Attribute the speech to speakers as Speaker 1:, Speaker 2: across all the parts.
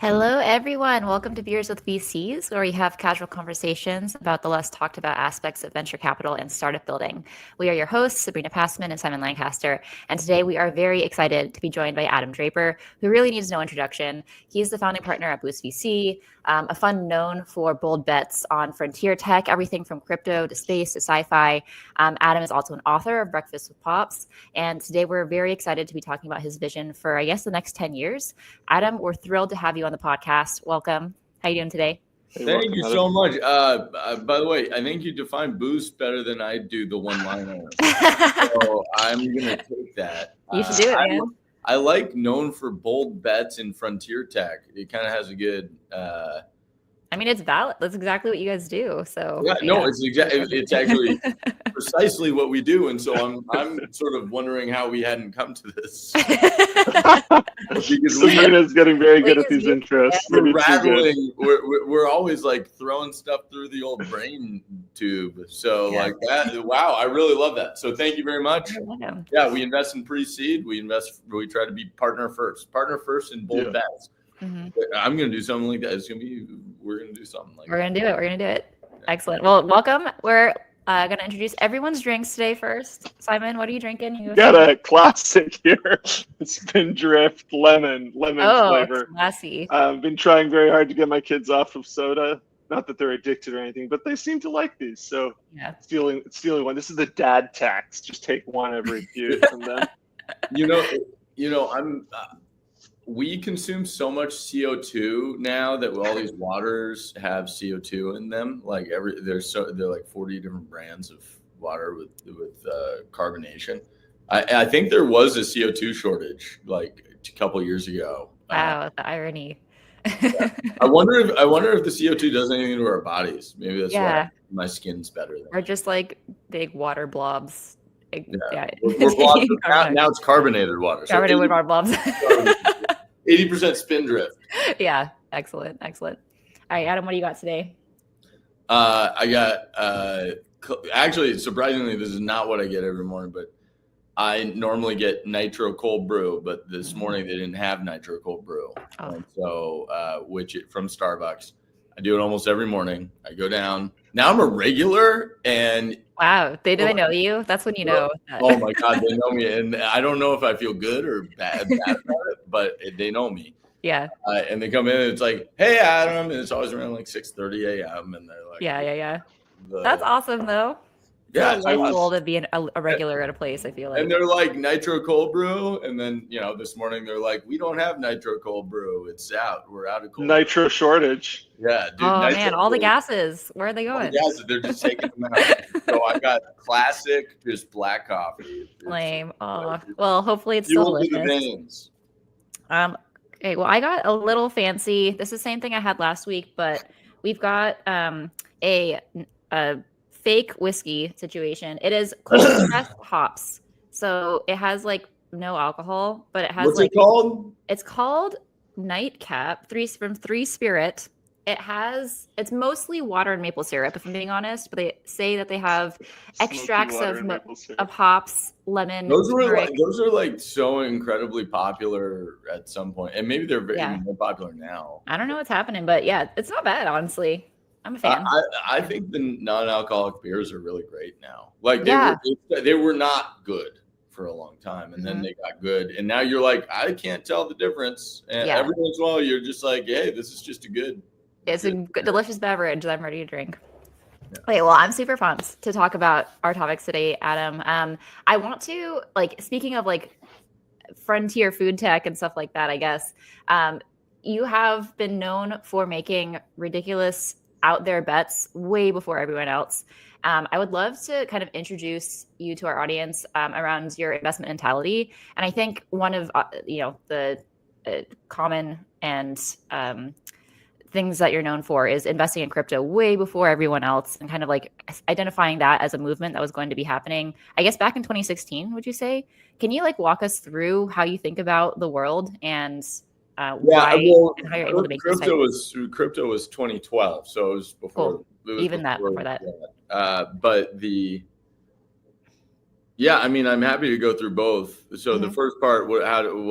Speaker 1: Hello, everyone. Welcome to Beers with VCs, where we have casual conversations about the less talked about aspects of venture capital and startup building. We are your hosts, Sabrina Passman and Simon Lancaster, and today we are very excited to be joined by Adam Draper, who really needs no introduction. He's the founding partner at Boost VC, a fund known for bold bets on frontier tech, everything from crypto to space to sci-fi. Adam is also an author of Breakfast with Pops, and today we're very excited to be talking about his vision for, I guess, the next 10 years. Adam, we're thrilled to have you on the podcast. Welcome. How are you doing today?
Speaker 2: Thank you so much. By the way, I think you define Boost better than I do the one-liner. So I'm going to take that.
Speaker 1: You should do it, man.
Speaker 2: I like known for bold bets in frontier tech. It kind of has a good...
Speaker 1: I mean, it's valid. That's exactly what you guys do. So
Speaker 2: yeah. No, it's actually precisely what we do, and so I'm sort of wondering how we hadn't come to this.
Speaker 3: Sabrina's getting very good at these intros.
Speaker 2: We're rattling. We're always like throwing stuff through the old brain tube. So like that. Wow, I really love that. So thank you very much. Yeah, we invest in pre-seed. We try to be partner first in bold bets. Mm-hmm. I'm going to do something like that. We're going to do something like that.
Speaker 1: We're going to do it. Excellent. Well, welcome. We're going to introduce everyone's drinks today first. Simon, what are you drinking?
Speaker 3: You got a classic here. Spindrift lemon flavor.
Speaker 1: Classy.
Speaker 3: I've been trying very hard to get my kids off of soda. Not that they're addicted or anything, but they seem to like these. So stealing one. This is the dad tax. Just take one every few from them.
Speaker 2: We consume so much CO2 now that all these waters have CO2 in them. Like they're like 40 different brands of water with carbonation. I think there was a CO2 shortage like a couple of years ago.
Speaker 1: Wow, the irony.
Speaker 2: I wonder if the CO2 does anything to our bodies. Maybe that's why my skin's better.
Speaker 1: Or just like big water blobs.
Speaker 2: We're blobs. Now it's carbonated water.
Speaker 1: Carbonated water blobs.
Speaker 2: 80% spindrift.
Speaker 1: Yeah, excellent. All right, Adam, what do you got today?
Speaker 2: I got actually, surprisingly, this is not what I get every morning, but I normally get nitro cold brew, but this morning they didn't have nitro cold brew. And so from Starbucks. I do it almost every morning. I go down. Now I'm a regular, and
Speaker 1: wow, they know you. That's when you know.
Speaker 2: Oh my God, they know me, and I don't know if I feel good or bad about it, but they know me.
Speaker 1: Yeah.
Speaker 2: And they come in, and it's like, "Hey, Adam," and it's always around like 6:30 a.m. And they're like,
Speaker 1: "Yeah." That's awesome, though.
Speaker 2: Yeah,
Speaker 1: it's cool to be a regular at a place. I feel like.
Speaker 2: And they're like nitro cold brew, and then this morning they're like, "We don't have nitro cold brew. It's out. We're out of cold
Speaker 3: nitro shortage."
Speaker 2: Yeah, dude.
Speaker 1: Oh man, all the gases. Where are they going?
Speaker 2: Yeah, they're just taking them out. So I got classic, just black coffee.
Speaker 1: Lame. Oh, well, hopefully it's still delicious. Okay, well, I got a little fancy. This is the same thing I had last week, but we've got a fake whiskey situation. It is cold pressed hops, so it has like no alcohol, but it has
Speaker 2: What's it called?
Speaker 1: It's called Nightcap from Three Spirit. It's mostly water and maple syrup, if I'm being honest, but they say that they have extracts of hops, lemon.
Speaker 2: Those are like so incredibly popular at some point, and maybe they're very more popular now.
Speaker 1: I don't know what's happening, but yeah, it's not bad, honestly. I'm a fan.
Speaker 2: I think the non-alcoholic beers are really great now. Like they were not good for a long time, and then they got good, and now you're like, I can't tell the difference. And every once in a while, you're just like, hey, this is just
Speaker 1: it's a good, delicious beverage that I'm ready to drink. Yeah. Okay, well, I'm super pumped to talk about our topics today, Adam. I want to, speaking of frontier food tech and stuff like that, I guess, you have been known for making ridiculous out there bets way before everyone else. I would love to kind of introduce you to our audience around your investment mentality. And I think one of the common and things that you're known for is investing in crypto way before everyone else, and kind of identifying that as a movement that was going to be happening, I guess, back in 2016, would you say? Can you walk us through how you think about the world and why and how you're able to make
Speaker 2: crypto was 2012, so it was before.
Speaker 1: Cool. Before that.
Speaker 2: But Yeah, I mean, I'm happy to go through both. So the first part, what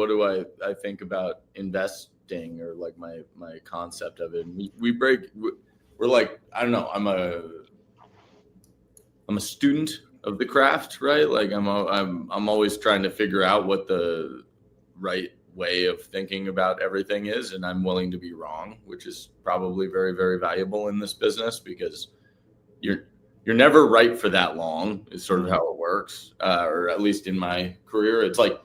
Speaker 2: do I think about investing, or like my concept of it? We're like, I don't know. I'm a student of the craft, right? Like I'm always trying to figure out what the right way of thinking about everything is, and I'm willing to be wrong, which is probably very, very valuable in this business, because you're never right for that long, is sort of how it works. Or at least in my career, it's like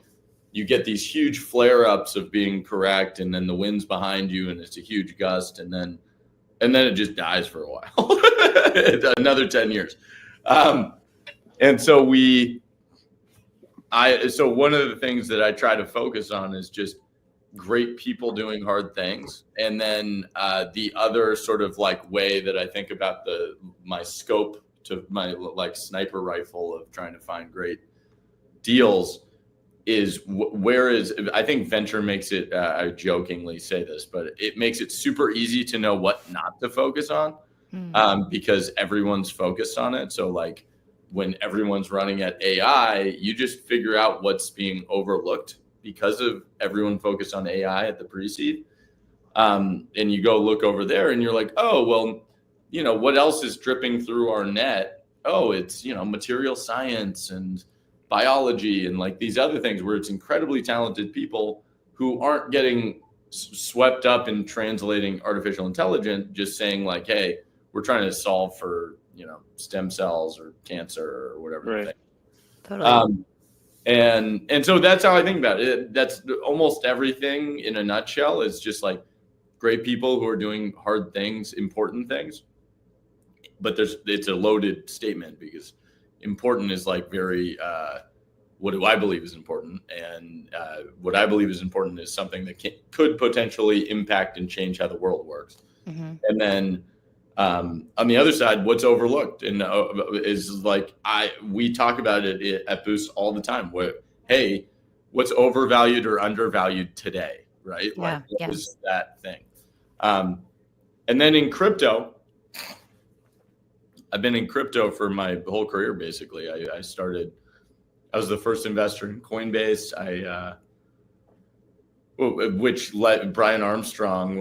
Speaker 2: you get these huge flare-ups of being correct, and then the wind's behind you and it's a huge gust, and then it just dies for a while. Another 10 years. And so so one of the things that I try to focus on is just great people doing hard things. And then the other sort of like way that I think about my scope to my like sniper rifle of trying to find great deals is I think venture makes it, I jokingly say this, but it makes it super easy to know what not to focus on, because everyone's focused on it. So like when everyone's running at AI, you just figure out what's being overlooked because of everyone focused on AI at the pre-seed. And you go look over there and you're like, oh, well, what else is dripping through our net? Oh, it's, material science and biology and like these other things where it's incredibly talented people who aren't getting swept up in translating artificial intelligence, just saying like, hey, we're trying to solve for, stem cells or cancer or whatever.
Speaker 3: Right.
Speaker 1: Totally.
Speaker 2: And so that's how I think about it. That's almost everything in a nutshell. It's just like great people who are doing hard things, important things. But it's a loaded statement, because important is like very, what do I believe is important? And what I believe is important is something that could potentially impact and change how the world works. And then on the other side, what's overlooked and is like we talk about it at Boost all the time. Hey, what's overvalued or undervalued today, right?
Speaker 1: Yeah,
Speaker 2: what is that thing? And then in crypto, I've been in crypto for my whole career basically. I was the first investor in Coinbase. Which let Brian Armstrong,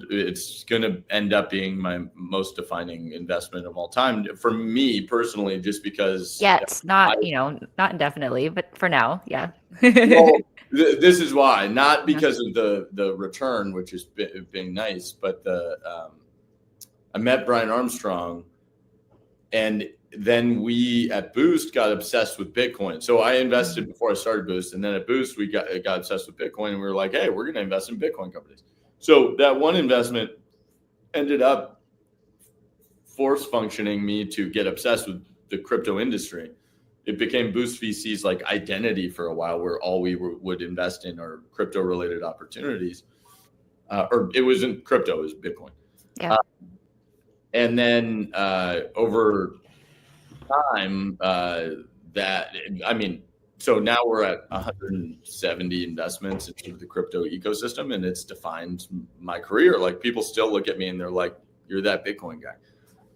Speaker 2: it's going to end up being my most defining investment of all time for me personally, just because.
Speaker 1: Yeah, it's not indefinitely, but for now, yeah.
Speaker 2: Well, this is why, not because of the return, which is being nice, but I met Brian Armstrong, and then we at Boost got obsessed with Bitcoin. So I invested before I started Boost, and then at Boost we got obsessed with Bitcoin, and we were like, hey, we're going to invest in Bitcoin companies. So that one investment ended up force functioning me to get obsessed with the crypto industry. It became Boost VC's like identity for a while, where all we would invest in are crypto related opportunities. Or it wasn't crypto, it was Bitcoin.
Speaker 1: Yeah.
Speaker 2: And then over time, so now we're at 170 investments into the crypto ecosystem, and it's defined my career. Like people still look at me and they're like, you're that Bitcoin guy.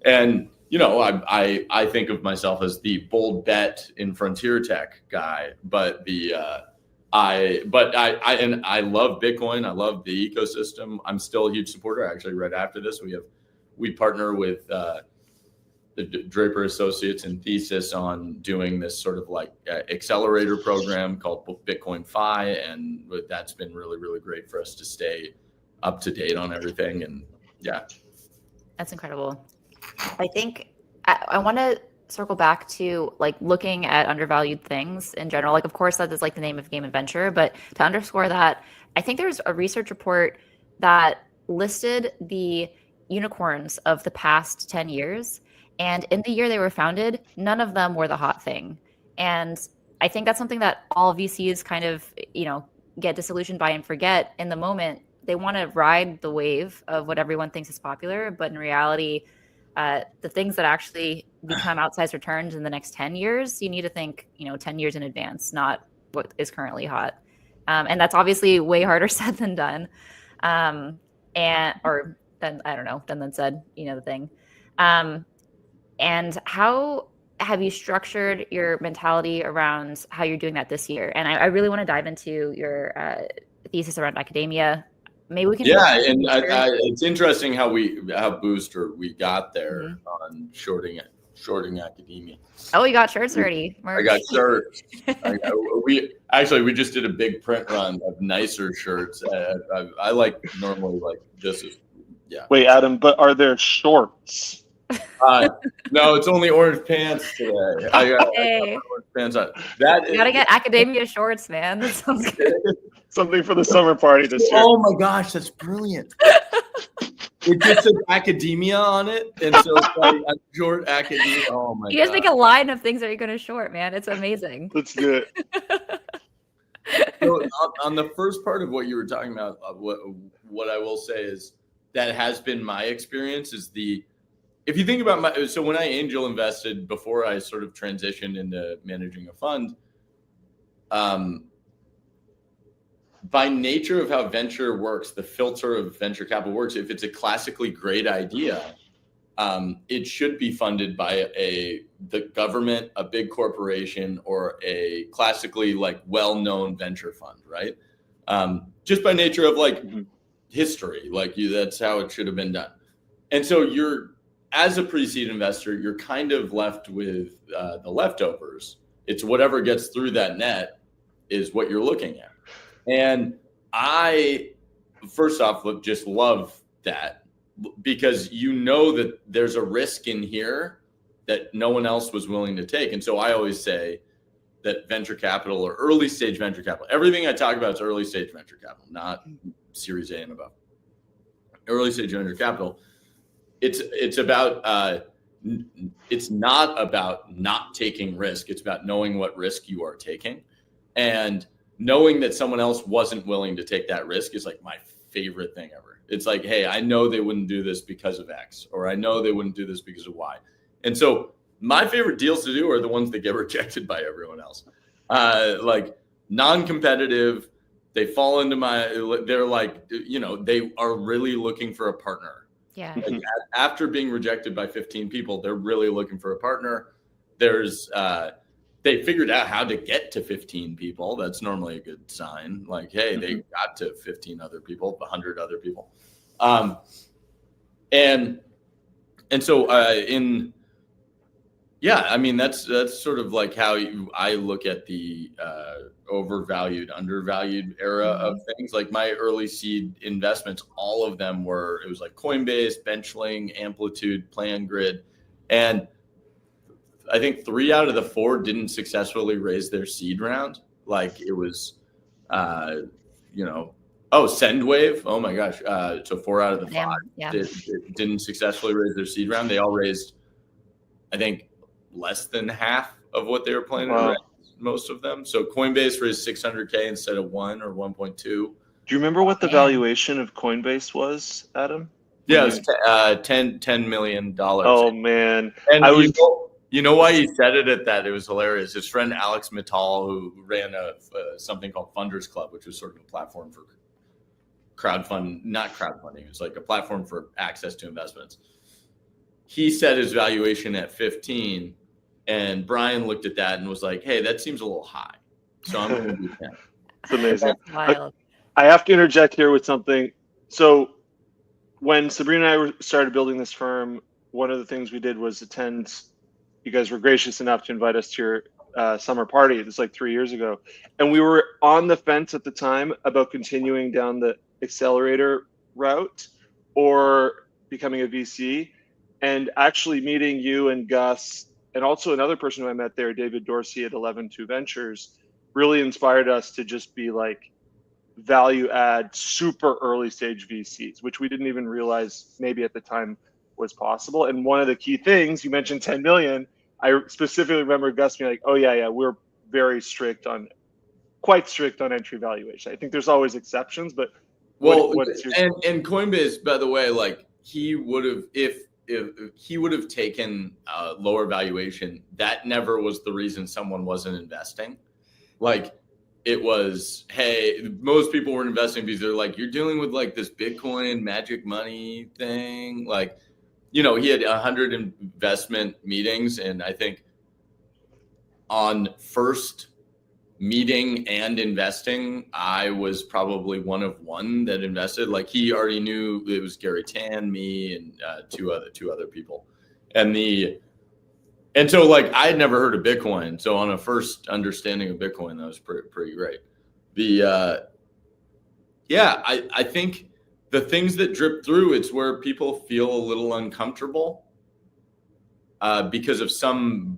Speaker 2: And, I think of myself as the bold bet in frontier tech guy, but I love Bitcoin. I love the ecosystem. I'm still a huge supporter. Actually, right after this, we partner with the Draper Associates and Thesis on doing this sort of like accelerator program called Bitcoin Fi, and that's been really, really great for us to stay up to date on everything. And yeah,
Speaker 1: that's incredible. I think I want to circle back to like looking at undervalued things in general. Like, of course, that is like the name of Game Adventure, but to underscore that, I think there's a research report that listed the unicorns of the past 10 years. And in the year they were founded, none of them were the hot thing. And I think that's something that all VCs kind of, get disillusioned by and forget in the moment. They want to ride the wave of what everyone thinks is popular. But in reality, the things that actually become outsized returns in the next 10 years, you need to think, 10 years in advance, not what is currently hot. And that's obviously way harder said than done. Than said, the thing. And how have you structured your mentality around how you're doing that this year? And I really want to dive into your thesis around academia. Maybe we can.
Speaker 2: Yeah, and it's interesting how Booster we got there on shorting academia.
Speaker 1: Oh, you got shirts already.
Speaker 2: I got shirts. We just did a big print run of nicer shirts. I like normally like just
Speaker 3: Wait, Adam, but are there shorts?
Speaker 2: No, it's only orange pants today. I got orange pants on.
Speaker 1: You gotta get academia shorts, man. That sounds good.
Speaker 3: Something for the summer party this year.
Speaker 2: Oh my gosh, that's brilliant. It just says academia on it, and so it's like a short academia. Oh my god!
Speaker 1: You guys make a line of things that you're gonna short, man. It's amazing.
Speaker 3: Let's do it.
Speaker 2: So on the first part of what you were talking about, what I will say is that has been my experience is if you think about when I angel invested before I sort of transitioned into managing a fund, by nature of how venture works, the filter of venture capital works, if it's a classically great idea, it should be funded by the government, a big corporation, or a classically like well-known venture fund, right? Just by nature of like history, that's how it should have been done. And so as a pre-seed investor, you're kind of left with the leftovers. It's whatever gets through that net is what you're looking at. And I, first off, just love that because that there's a risk in here that no one else was willing to take. And so I always say that venture capital or early stage venture capital, everything I talk about is early stage venture capital, not Series A and above. Early stage venture capital, it's about it's not about not taking risk. It's about knowing what risk you are taking, and knowing that someone else wasn't willing to take that risk is like my favorite thing ever. It's like, hey, I know they wouldn't do this because of X, or I know they wouldn't do this because of Y. And so my favorite deals to do are the ones that get rejected by everyone else. Like non-competitive, they fall into they're like, they are really looking for a partner.
Speaker 1: Yeah.
Speaker 2: Like after being rejected by 15 people, they're really looking for a partner. They figured out how to get to 15 people. That's normally a good sign. Like, hey, they got to 15 other people, 100 other people. And so that's sort of like how I look at the overvalued, undervalued era of things. Like my early seed investments, all of them it was like Coinbase, Benchling, Amplitude, PlanGrid. And I think 3 out of the 4 didn't successfully raise their seed round. Like it was, Sendwave. Oh my gosh. So 4 out of the 5 didn't successfully raise their seed round. They all raised, I think, less than half of what they were planning to raise, most of them. So Coinbase raised $600K instead of 1 or 1.2. Do
Speaker 3: you remember what the valuation of Coinbase was, Adam?
Speaker 2: Yeah, it was $10 million.
Speaker 3: Oh man.
Speaker 2: And you know why he said it at that? It was hilarious. His friend Alex Mittal, who ran something called Funders Club, which was sort of a platform for not crowdfunding. It was like a platform for access to investments. He set his valuation at 15, and Brian looked at that and was like, "Hey, that seems a little high." So I'm going to do 10.
Speaker 3: It's amazing. I have to interject here with something. So when Sabrina and I started building this firm, one of the things we did was attend. You guys were gracious enough to invite us to your summer party. It was like 3 years ago. And we were on the fence at the time about continuing down the accelerator route or becoming a VC. And actually meeting you and Gus, and also another person who I met there, David Dorsey at 11-2 Ventures, really inspired us to just be like value add, super early stage VCs, which we didn't even realize maybe at the time was possible. And one of the key things, you mentioned 10 million, I specifically remember Gus being like, oh yeah, we're quite strict on entry valuation. I think there's always exceptions, but
Speaker 2: and Coinbase, by the way, like he would have, if he would have taken a lower valuation, that never was the reason someone wasn't investing. Like it was, hey, most people weren't investing because they're like, you're dealing with like this Bitcoin magic money thing. Like, he had 100 investment meetings, and I think on first meeting and investing, I was probably one of one that invested. Like he already knew it was Gary Tan, me, and two other people, and so like I had never heard of Bitcoin. So on a first understanding of Bitcoin, that was pretty great. I think the things that drip through, it's where people feel a little uncomfortable because of some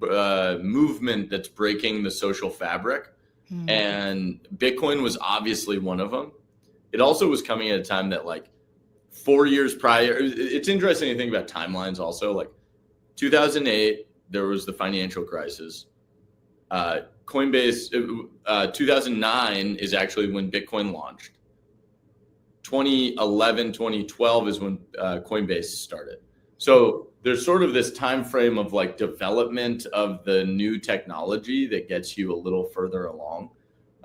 Speaker 2: movement that's breaking the social fabric. And Bitcoin was obviously one of them. It also was coming at a time that like 4 years prior, it's interesting to think about timelines also. Like 2008, there was the financial crisis. Coinbase, 2009 is actually when Bitcoin launched. 2011, 2012 is when Coinbase started. So there's sort of this time frame of like development of the new technology that gets you a little further along.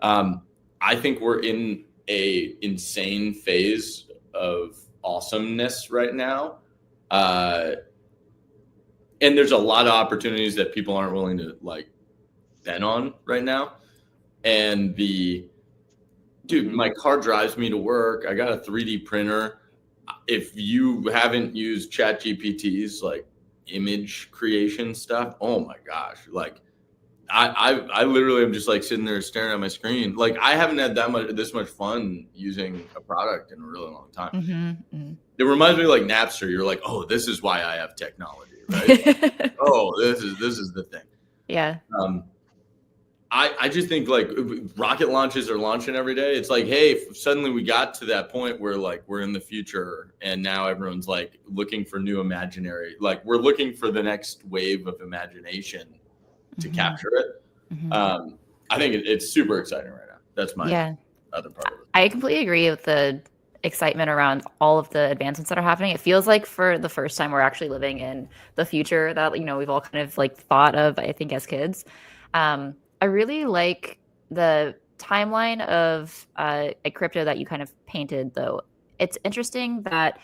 Speaker 2: I think we're in a insane phase of awesomeness right now. And there's a lot of opportunities that people aren't willing to like bet on right now. And my car drives me to work. I got a 3D printer. If you haven't used ChatGPT's like image creation stuff, oh my gosh, like I literally am just like sitting there staring at my screen. Like I haven't had this much fun using a product in a really long time. It reminds me of like Napster. You're like, oh, this is why I have technology, right? Oh, this is the thing.
Speaker 1: Yeah.
Speaker 2: I just think like rocket launches are launching every day. It's like, hey, suddenly we got to that point where like we're in the future and now everyone's like looking for new imaginary, like we're looking for the next wave of imagination to capture it. I think it's super exciting right now. That's my other part of it.
Speaker 1: I completely agree with the excitement around all of the advancements that are happening. It feels like for the first time we're actually living in the future that we've all kind of like thought of, I think, as kids. I really like the timeline of a crypto that you kind of painted, though. It's interesting that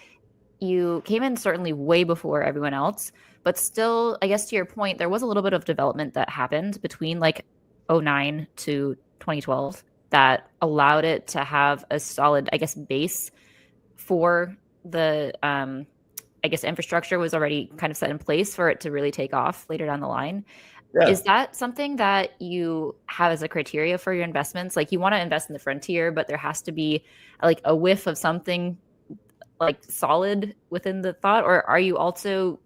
Speaker 1: you came in certainly way before everyone else, but still, I guess to your point, there was a little bit of development that happened between like 2009 to 2012 that allowed it to have a solid, I guess, base for the, I guess, infrastructure was already kind of set in place for it to really take off later down the line. Yeah. Is that something that you have as a criteria for your investments? Like you want to invest in the frontier, but there has to be like a whiff of something like solid within the thought, or are you also,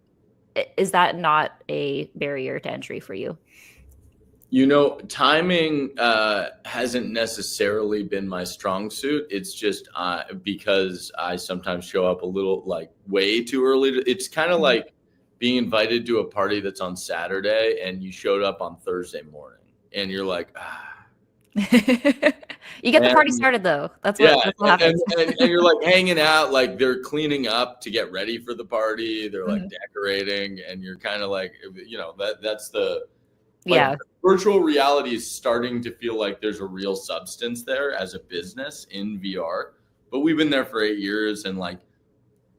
Speaker 1: is that not a barrier to entry for you?
Speaker 2: Timing hasn't necessarily been my strong suit. It's just because I sometimes show up a little like way too early. It's kind of like being invited to a party that's on Saturday and you showed up on Thursday morning and you're like,
Speaker 1: You get the party started though. That's what happens.
Speaker 2: And you're like hanging out, like they're cleaning up to get ready for the party. They're like decorating and you're kind of like, that's the, virtual reality is starting to feel like there's a real substance there as a business in VR, but we've been there for 8 years and like,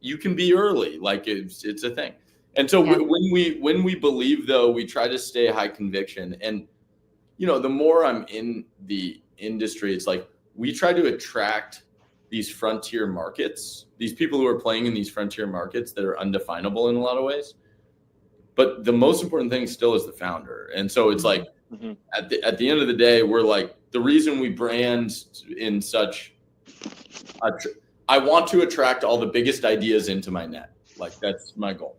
Speaker 2: you can be early, like it's a thing. And so when we believe, though, we try to stay high conviction. And, the more I'm in the industry, it's like we try to attract these frontier markets, these people who are playing in these frontier markets that are undefinable in a lot of ways. But the most important thing still is the founder. And so it's like at the end of the day, we're like the reason we brand in such I want to attract all the biggest ideas into my net. Like that's my goal.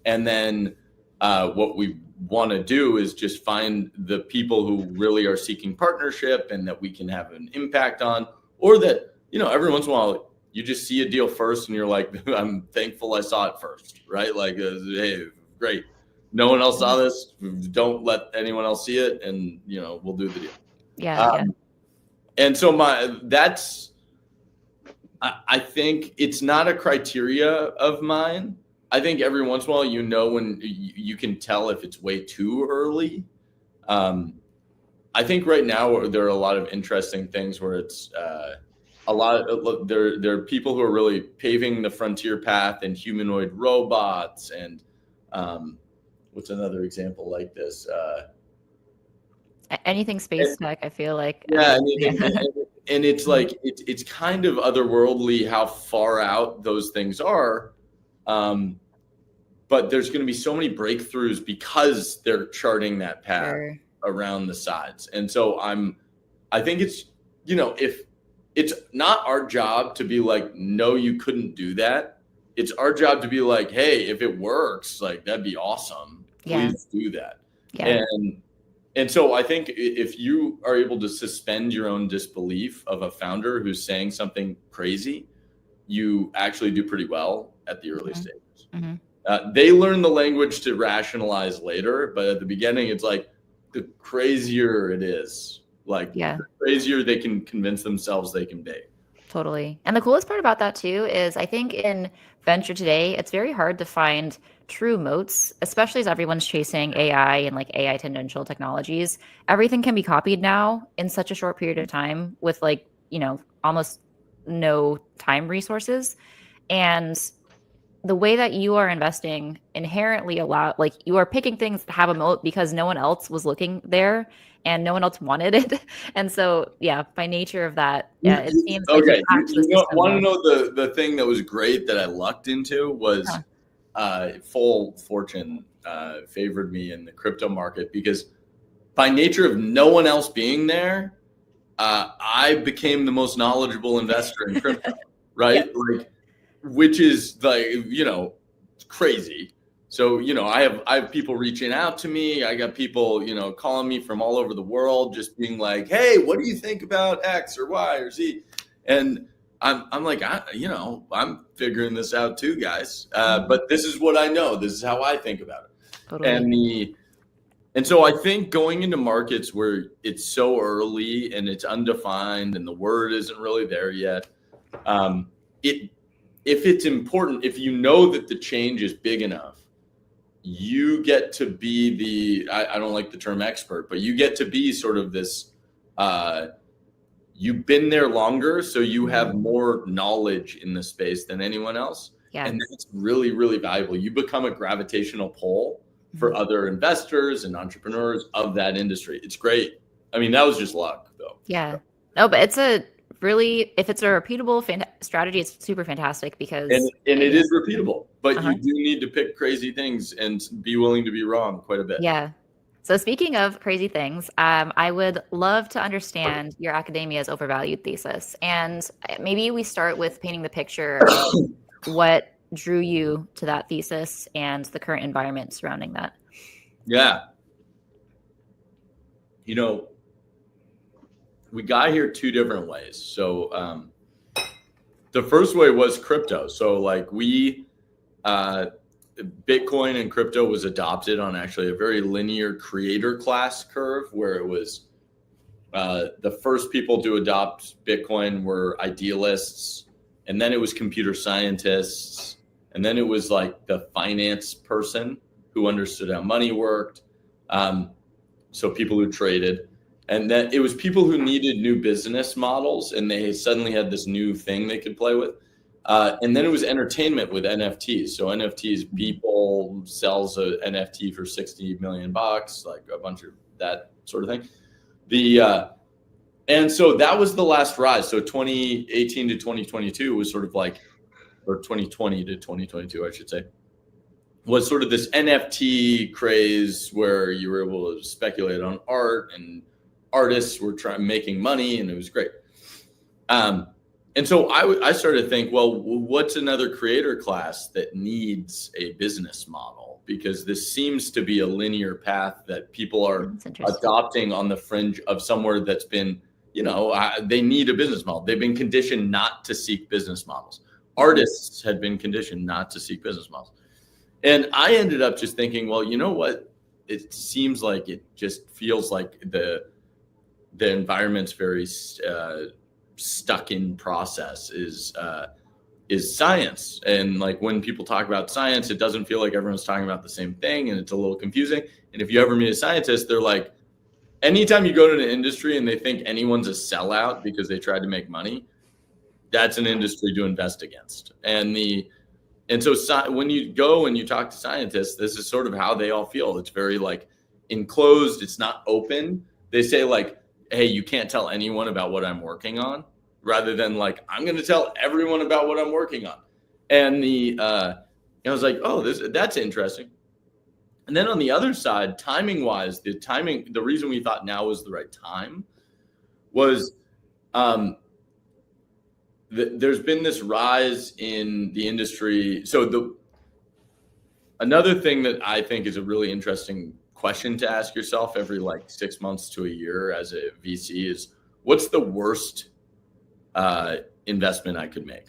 Speaker 2: And then what we want to do is just find the people who really are seeking partnership and that we can have an impact on, or that, every once in a while you just see a deal first and you're like, I'm thankful I saw it first, right? Like, hey, great. No one else saw this. Don't let anyone else see it. And, we'll do the deal.
Speaker 1: Yeah.
Speaker 2: And so I think it's not a criteria of mine. I think every once in a while, when you can tell if it's way too early. I think right now there are a lot of interesting things where it's there are people who are really paving the frontier path in humanoid robots and what's another example like this?
Speaker 1: Anything space tech, I feel like.
Speaker 2: Yeah, and it's like it's kind of otherworldly how far out those things are. But there's going to be so many breakthroughs because they're charting that path around the sides. And so I think it's, if it's not our job to be like, no, you couldn't do that. It's our job to be like, hey, if it works, like that'd be awesome. Please do that.
Speaker 1: Yeah.
Speaker 2: And so I think if you are able to suspend your own disbelief of a founder who's saying something crazy, you actually do pretty well at the early stages.
Speaker 1: Mm-hmm.
Speaker 2: They learn the language to rationalize later, but at the beginning, it's like the crazier it is, like the crazier they can convince themselves they can be.
Speaker 1: Totally. And the coolest part about that too is I think in venture today, it's very hard to find true moats, especially as everyone's chasing AI and like AI tangential technologies. Everything can be copied now in such a short period of time with like, almost no time resources. And the way that you are investing inherently you are picking things that have a moat because no one else was looking there and no one else wanted it. And so, by nature of that, it seems like
Speaker 2: you want to know the thing that was great that I lucked into was full fortune favored me in the crypto market because by nature of no one else being there, I became the most knowledgeable investor in crypto, right? Which is like, crazy. So, I have people reaching out to me. I got people, calling me from all over the world, just being like, hey, what do you think about X or Y or Z? And I'm like, I'm figuring this out too, guys. But this is what I know. This is how I think about it. Totally. And so I think going into markets where it's so early and it's undefined and the word isn't really there yet, if it's important, if you know that the change is big enough, you get to be I don't like the term expert, but you get to be sort of this, you've been there longer, so you have more knowledge in the space than anyone else. Yeah. And that's really, really valuable. You become a gravitational pull for other investors and entrepreneurs of that industry. It's great. I mean, that was just luck though.
Speaker 1: Yeah. No, but it's if it's a repeatable strategy, it's super fantastic because
Speaker 2: and it is repeatable, but you do need to pick crazy things and be willing to be wrong quite a bit.
Speaker 1: Yeah. So speaking of crazy things, I would love to understand your academia's overvalued thesis. And maybe we start with painting the picture of what drew you to that thesis and the current environment surrounding that.
Speaker 2: Yeah. We got here two different ways. So the first way was crypto. So like Bitcoin and crypto was adopted on actually a very linear creator class curve where it was the first people to adopt Bitcoin were idealists, and then it was computer scientists, and then it was like the finance person who understood how money worked. So people who traded. And then it was people who needed new business models and they suddenly had this new thing they could play with. And then it was entertainment with NFTs. So NFTs, people sells an NFT for $60 million, like a bunch of that sort of thing. And so that was the last rise. So 2018 to 2022 was sort of like, or 2020 to 2022, I should say, was sort of this NFT craze where you were able to speculate on art and artists were making money, and it was great. And so I started to think, well, what's another creator class that needs a business model? Because this seems to be a linear path that people are adopting on the fringe of somewhere that's been, they need a business model. They've been conditioned not to seek business models. Artists had been conditioned not to seek business models. And I ended up just thinking, well, you know what? It seems like it just feels like the environment's very stuck in process is science. And like when people talk about science, it doesn't feel like everyone's talking about the same thing, and it's a little confusing. And if you ever meet a scientist, they're like, anytime you go to an industry and they think anyone's a sellout because they tried to make money, that's an industry to invest against. And so when you go and you talk to scientists, this is sort of how they all feel. It's very like enclosed. It's not open. They say like, hey, you can't tell anyone about what I'm working on, rather than like, I'm going to tell everyone about what I'm working on. And I was like, oh, that's interesting. And then on the other side, timing wise, the reason we thought now was the right time was there's been this rise in the industry. So another thing that I think is a really interesting question to ask yourself every like 6 months to a year as a VC is, what's the worst investment I could make?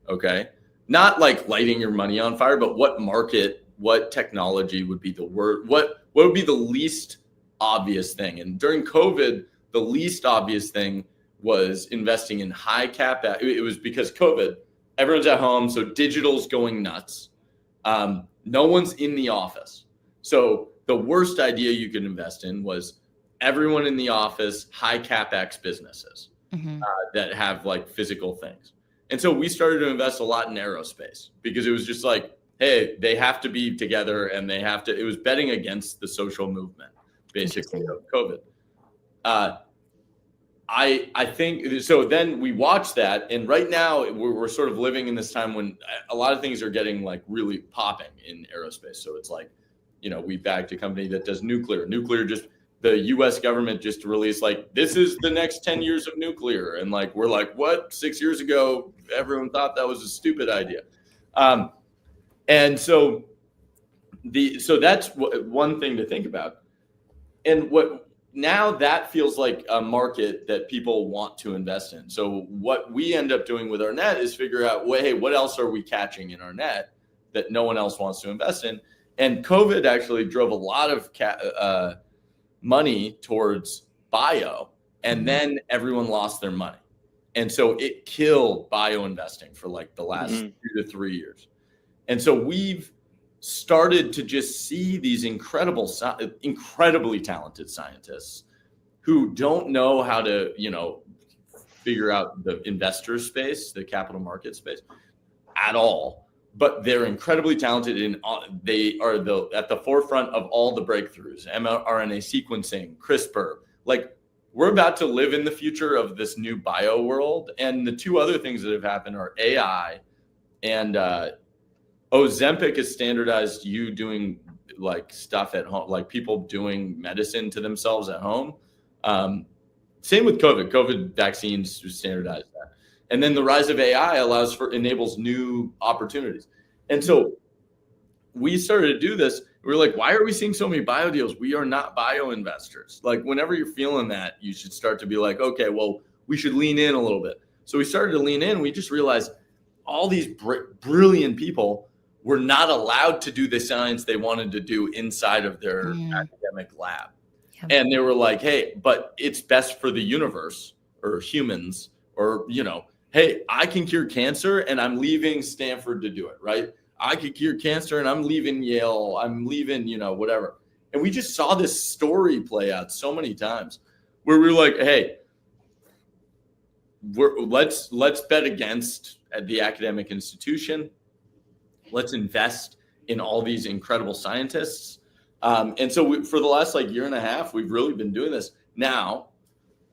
Speaker 2: Okay. Not like lighting your money on fire, but what market, what technology would be the word, what would be the least obvious thing? And during COVID, the least obvious thing was investing in high CapEx. It was because COVID, everyone's at home, so digital's going nuts. No one's in the office. So the worst idea you could invest in was everyone in the office, high CapEx businesses that have like physical things. And so we started to invest a lot in aerospace because it was just like, hey, they have to be together and they have to, it was betting against the social movement, basically, of COVID. I think, so then we watched that, and right now we're sort of living in this time when a lot of things are getting like really popping in aerospace. So it's like, you know, we backed a company that does nuclear. Just, the US government just released like, this is the next 10 years of nuclear. And like, we're like, what? 6 years ago, everyone thought that was a stupid idea. And so that's one thing to think about. And now that feels like a market that people want to invest in. So what we end up doing with our net is figure out, well, hey, what else are we catching in our net that no one else wants to invest in? And COVID actually drove a lot of money towards bio, and then everyone lost their money. And so it killed bio investing for like the last 2 to 3 years. And so we've started to just see these incredibly talented scientists who don't know how to, you know, figure out the investor space, the capital market space at all, but they're incredibly talented and they are at the forefront of all the breakthroughs, mRNA sequencing, CRISPR. Like, we're about to live in the future of this new bio world. And the two other things that have happened are AI and Ozempic has standardized you doing like stuff at home, like people doing medicine to themselves at home. Same with COVID vaccines standardized that. And then the rise of AI enables new opportunities. And so we started to do this. We were like, why are we seeing so many bio deals? We are not bio investors. Like, whenever you're feeling that, you should start to be like, okay, well, we should lean in a little bit. So we started to lean in. We just realized all these brilliant people were not allowed to do the science they wanted to do inside of their academic lab. Yep. And they were like, hey, but it's best for the universe or humans, or, you know, hey, I can cure cancer and I'm leaving Stanford to do it, right? I could cure cancer and I'm leaving Yale, I'm leaving, you know, whatever. And we just saw this story play out so many times where we were like, hey, let's bet against the academic institution. Let's invest in all these incredible scientists. And so for the last like year and a half, we've really been doing this now.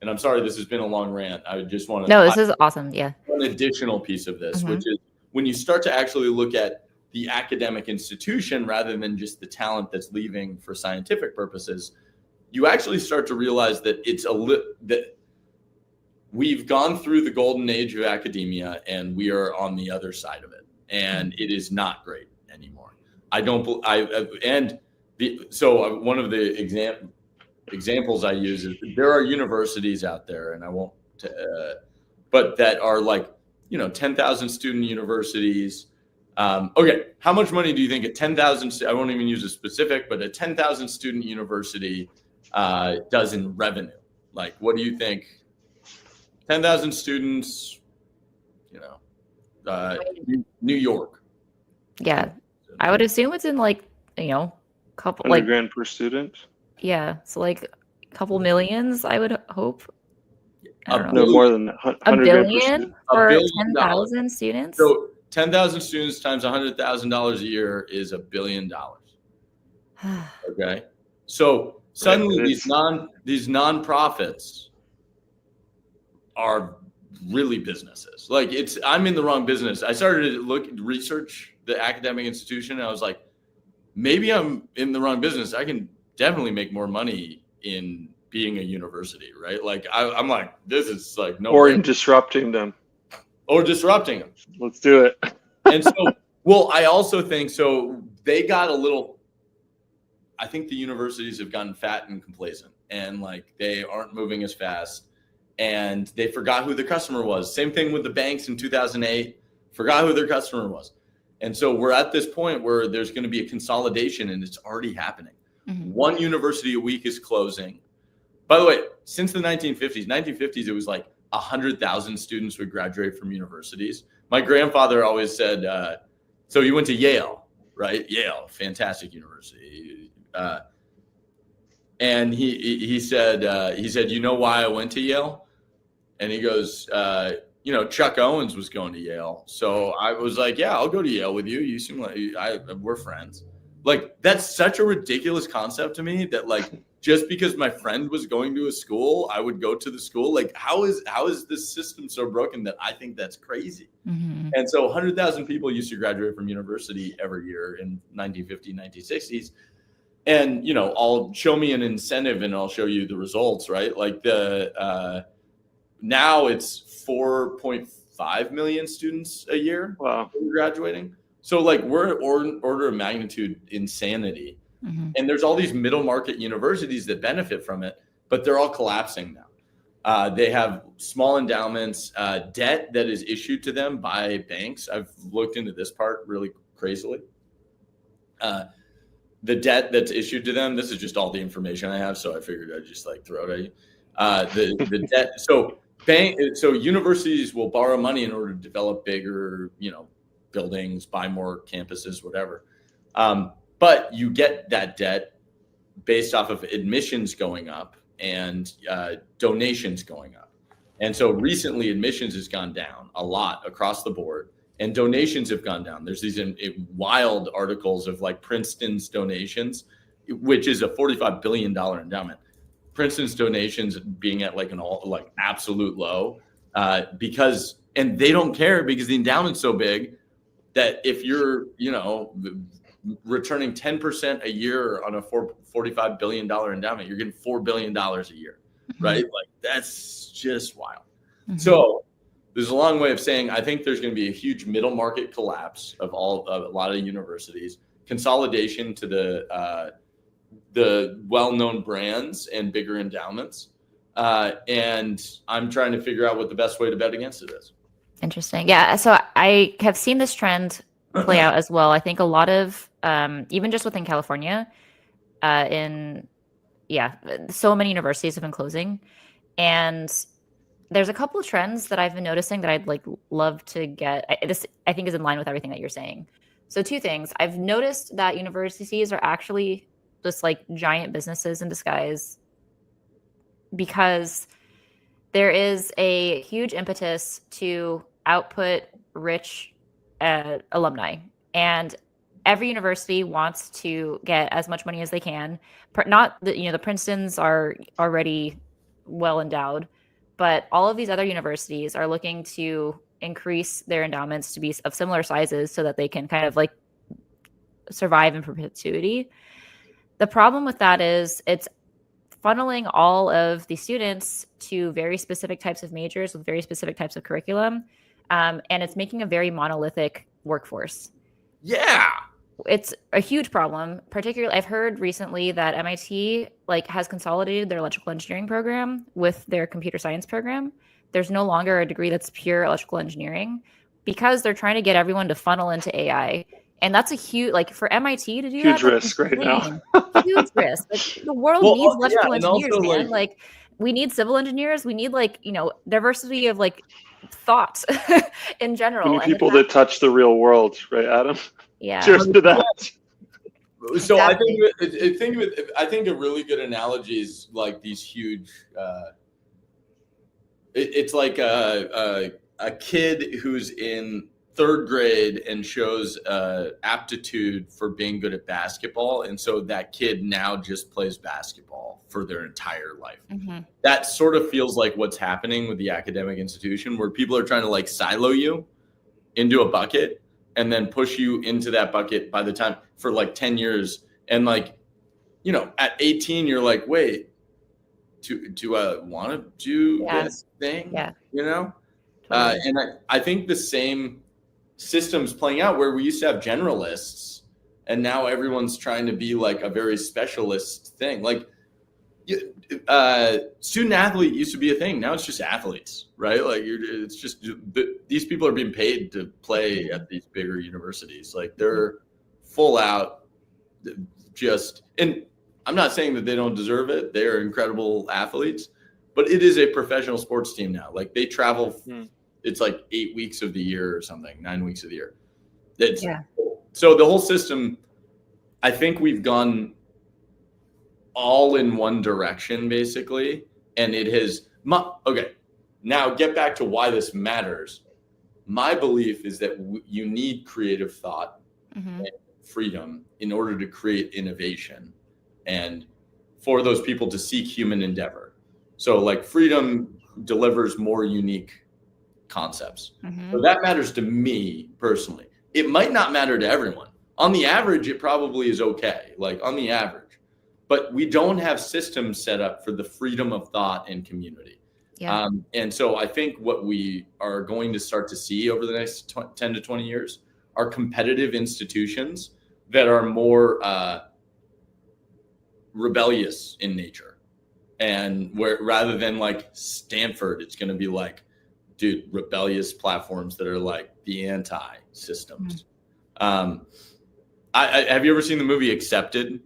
Speaker 2: And I'm sorry, this has been a long rant. I just want to.
Speaker 1: No, this is awesome. Yeah.
Speaker 2: One additional piece of this, which is when you start to actually look at the academic institution rather than just the talent that's leaving for scientific purposes, you actually start to realize that that we've gone through the golden age of academia and we are on the other side of it. And it is not great anymore. So one of the examples I use is there are universities out there, and I won't, but that are like, you know, 10,000 student universities. Okay, how much money do you think a 10,000? I won't even use a specific, but a 10,000 student university does in revenue? Like, what do you think? 10,000 students, you know. New York.
Speaker 1: Yeah, I would assume it's in like, you know, couple
Speaker 3: like $100,000 per student.
Speaker 1: Yeah, so like a couple millions, I would hope.
Speaker 3: No more than that.
Speaker 1: $1 billion for 10,000 students.
Speaker 2: So 10,000 students times $100,000 a year is $1 billion. Okay, so Suddenly,
Speaker 3: Right.
Speaker 2: these nonprofits are really businesses. Like I'm in the wrong business. I started to research the academic institution, and I was like, maybe I'm in the wrong business. I can definitely make more money in being a university, right? Like I'm like, this is like no
Speaker 3: Or
Speaker 2: way.
Speaker 3: in disrupting them.
Speaker 2: Or disrupting them.
Speaker 3: Let's do it.
Speaker 2: And so, well, I also think so. They got a little. I think the universities have gotten fat and complacent, and like they aren't moving as fast, and they forgot who the customer was. Same thing with the banks in 2008. Forgot who their customer was. And so we're at this point where there's going to be a consolidation, and it's already happening. Mm-hmm. One university a week is closing. By the way, since the 1950s, it was like 100,000 students would graduate from universities. My grandfather always said, so you went to Yale, right? Yale, fantastic university. And he said, you know why I went to Yale? And he goes, Chuck Owens was going to Yale. So I was like, yeah, I'll go to Yale with you. You seem like we're friends. Like, that's such a ridiculous concept to me that like, just because my friend was going to a school, I would go to the school. Like, how is this system so broken that I think that's crazy? Mm-hmm. And so 100,000 people used to graduate from university every year in 1950s, 1960s. And, I'll show me an incentive and I'll show you the results, right? Like now it's 4.5 million students a year.
Speaker 3: Wow.
Speaker 2: Graduating. So like we're order of magnitude insanity. Mm-hmm. And there's all these middle market universities that benefit from it, but they're all collapsing now. They have small endowments, debt that is issued to them by banks. I've looked into this part really crazily. The debt that's issued to them, this is just all the information I have, so I figured I'd just like throw it at you. The debt, so universities will borrow money in order to develop bigger, buildings, buy more campuses, whatever. But you get that debt based off of admissions going up and donations going up. And so recently admissions has gone down a lot across the board and donations have gone down. There's these wild articles of like Princeton's donations, which is a $45 billion endowment. Princeton's donations being at like an absolute low because they don't care because the endowment's so big that if you're, returning 10% a year on a $45 billion endowment, you're getting $4 billion a year, right? Mm-hmm. Like that's just wild. Mm-hmm. So there's a long way of saying, I think there's going to be a huge middle market collapse of a lot of universities, consolidation to the well-known brands and bigger endowments. And I'm trying to figure out what the best way to bet against it is.
Speaker 1: Interesting. Yeah. So I have seen this trend play out as well. I think a lot of, even just within California, so many universities have been closing. And there's a couple of trends that I've been noticing that I'd love to get. This, I think, is in line with everything that you're saying. So 2 things. I've noticed that universities are actually just like giant businesses in disguise because there is a huge impetus to output rich alumni, and every university wants to get as much money as they can. Not that the Princetons are already well endowed, but all of these other universities are looking to increase their endowments to be of similar sizes so that they can kind of like survive in perpetuity. The problem with that is it's funneling all of the students to very specific types of majors with very specific types of curriculum. And it's making a very monolithic workforce.
Speaker 2: Yeah.
Speaker 1: It's a huge problem. Particularly, I've heard recently that MIT has consolidated their electrical engineering program with their computer science program. There's no longer a degree that's pure electrical engineering because they're trying to get everyone to funnel into AI. And that's a huge, for MIT to do
Speaker 3: huge
Speaker 1: that.
Speaker 3: Risk right now.
Speaker 1: Huge risk. The world needs electrical engineers, also, man. We need civil engineers. We need diversity of thought in general.
Speaker 3: We need people that touch the real world, right, Adam?
Speaker 1: Yeah.
Speaker 3: Cheers to that.
Speaker 2: So exactly. I think a really good analogy is like these huge. It's like a kid who's in third grade and shows aptitude for being good at basketball. And so that kid now just plays basketball for their entire life.
Speaker 1: Mm-hmm.
Speaker 2: That sort of feels like what's happening with the academic institution, where people are trying to like silo you into a bucket and then push you into that bucket by the time for like 10 years. And like, you know, at 18, you're like, wait, do I want to do this thing?
Speaker 1: Yeah.
Speaker 2: You know?
Speaker 1: Totally.
Speaker 2: And I think the same system's playing out where we used to have generalists and now everyone's trying to be like a very specialist thing. Like student athlete used to be a thing. Now it's just athletes, right? Like it's just, these people are being paid to play at these bigger universities. Like they're full out just, and I'm not saying that they don't deserve it. They're incredible athletes, but it is a professional sports team now. Like they travel, it's like 8 weeks of the year or something, 9 weeks of the year. So the whole system, I think we've gone all in one direction basically. And it has, okay, now get back to why this matters. My belief is that you need creative thought and freedom in order to create innovation and for those people to seek human endeavor. So like freedom delivers more unique concepts. So that matters to me personally. It might not matter to everyone. On the average, it probably is okay, like on the average. But we don't have systems set up for the freedom of thought and community. Yeah. And so I think what we are going to start to see over the next 10 to 20 years are competitive institutions that are more rebellious in nature. And where rather than like Stanford, it's going to be like, dude, rebellious platforms that are like the anti-systems. Have you ever seen the movie Accepted?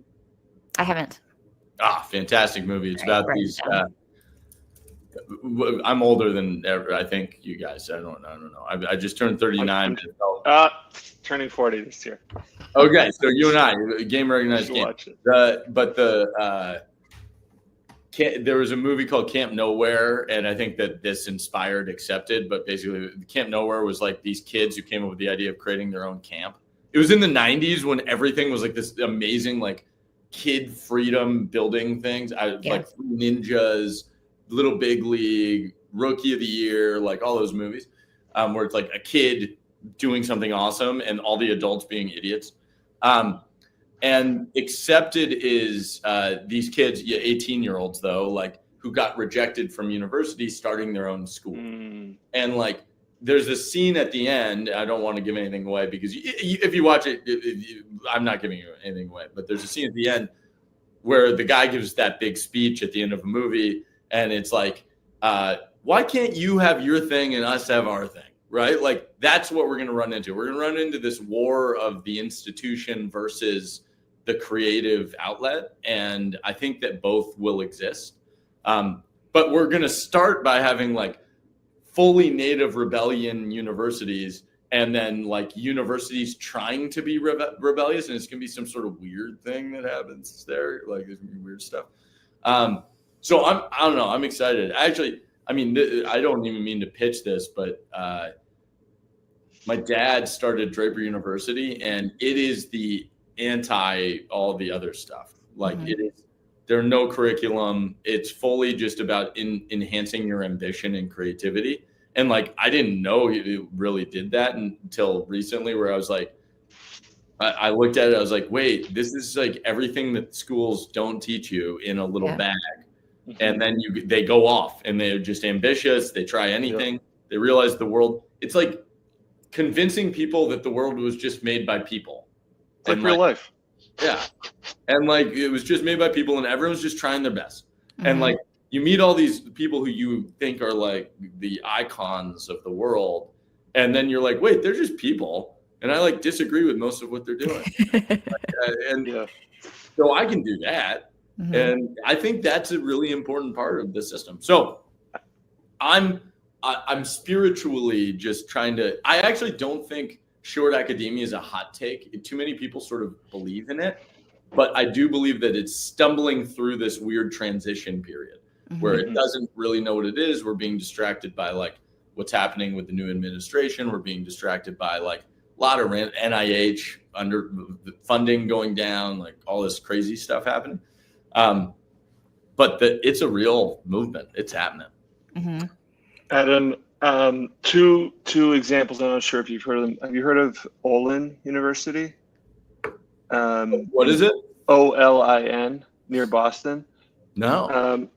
Speaker 1: I haven't.
Speaker 2: Fantastic movie. It's about these. I'm older than ever. I think you guys. I don't know. I just turned 39.
Speaker 3: Turning 40 this year.
Speaker 2: Okay, so you and I, game recognized game. There was a movie called Camp Nowhere, and I think that this inspired Accepted. But basically, Camp Nowhere was like these kids who came up with the idea of creating their own camp. It was in the 90s when everything was like this amazing, like kid freedom building things. Like Ninjas, Little Big League, Rookie of the Year, like all those movies, where it's like a kid doing something awesome and all the adults being idiots. And Accepted is these kids, 18-year-olds though, like who got rejected from university, starting their own school. And like, there's a scene at the end. I don't want to give anything away because if you watch it, I'm not giving you anything away. But there's a scene at the end where the guy gives that big speech at the end of a movie, and it's like, why can't you have your thing and us have our thing? Right? Like that's what we're going to run into. We're going to run into this war of the institution versus the creative outlet. And I think that both will exist. But we're going to start by having like fully native rebellion universities and then like universities trying to be rebellious. And it's going to be some sort of weird thing that happens there. Like there's going to be weird stuff. So I don't know. I'm excited. Actually, I mean, I don't even mean to pitch this, but my dad started Draper University, and it is the anti all the other stuff. Like it is, there's no curriculum. It's fully just about enhancing your ambition and creativity. And like, I didn't know it really did that until recently, where I was like, I looked at it, I was like, wait, this is like everything that schools don't teach you in a little bag. And then they go off and they're just ambitious. They try anything. They realize the world, it's like convincing people that the world was just made by people.
Speaker 3: It's like real life.
Speaker 2: Yeah. And like, it was just made by people and everyone's just trying their best. And like, you meet all these people who you think are like the icons of the world. And then you're like, wait, they're just people. And I like disagree with most of what they're doing. So I can do that. And I think that's a really important part of the system. So I'm spiritually just trying to, I actually don't think short academia is a hot take. Too many people sort of believe in it, but I do believe that it's stumbling through this weird transition period where it doesn't really know what it is. We're being distracted by like what's happening with the new administration. We're being distracted by like a lot of NIH under funding going down, like all this crazy stuff happening. But it's a real movement. It's happening.
Speaker 1: Mm-hmm.
Speaker 3: Adam, two examples. I'm not sure if you've heard of them. Have you heard of Olin University?
Speaker 2: What is it?
Speaker 3: Olin, near Boston.
Speaker 2: No.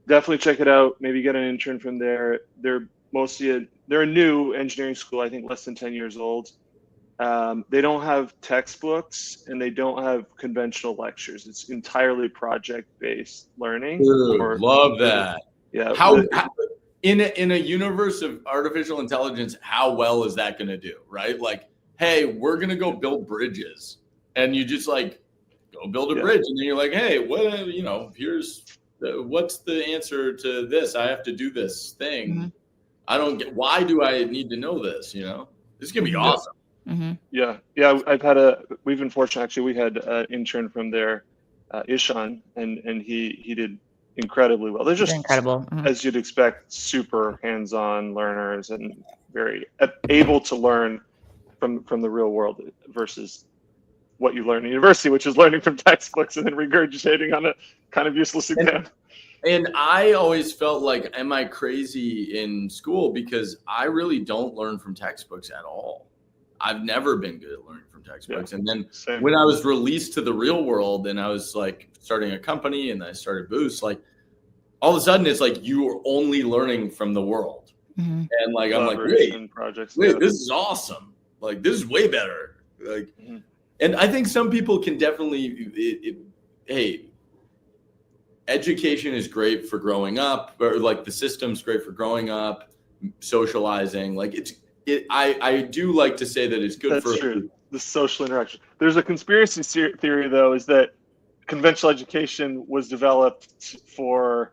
Speaker 3: Definitely check it out. Maybe get an intern from there. They're a new engineering school. I think less than 10 years old. They don't have textbooks and they don't have conventional lectures. It's entirely project-based learning.
Speaker 2: Dude, love that.
Speaker 3: Yeah.
Speaker 2: How in a universe of artificial intelligence, how well is that going to do? Right? Like, hey, we're going to go build bridges, and you just like go build a bridge, and then you're like, hey, what? Here's what's the answer to this? I have to do this thing.
Speaker 1: Mm-hmm.
Speaker 2: I don't get. Why do I need to know this? This is gonna be awesome.
Speaker 1: Mm-hmm.
Speaker 3: Yeah. We've been fortunate actually. We had an intern from there, Ishan, and he did incredibly well. They're just
Speaker 1: incredible,
Speaker 3: as you'd expect, super hands-on learners and very able to learn from the real world versus what you learn in university, which is learning from textbooks and then regurgitating on a kind of useless exam.
Speaker 2: And I always felt like, am I crazy in school? Because I really don't learn from textbooks at all. I've never been good at learning from textbooks. Yeah, and then when I was released to the real world and I was like starting a company and I started Boost, like all of a sudden it's like you are only learning from the world.
Speaker 1: Mm-hmm.
Speaker 2: And like, I'm like, wait, this is awesome. Like, this is way better. Like, and I think some people can definitely, hey, education is great for growing up, or like the system's great for growing up, socializing. Like I do like to say that it's good. That's
Speaker 3: true. The social interaction. There's a conspiracy theory though, is that conventional education was developed for,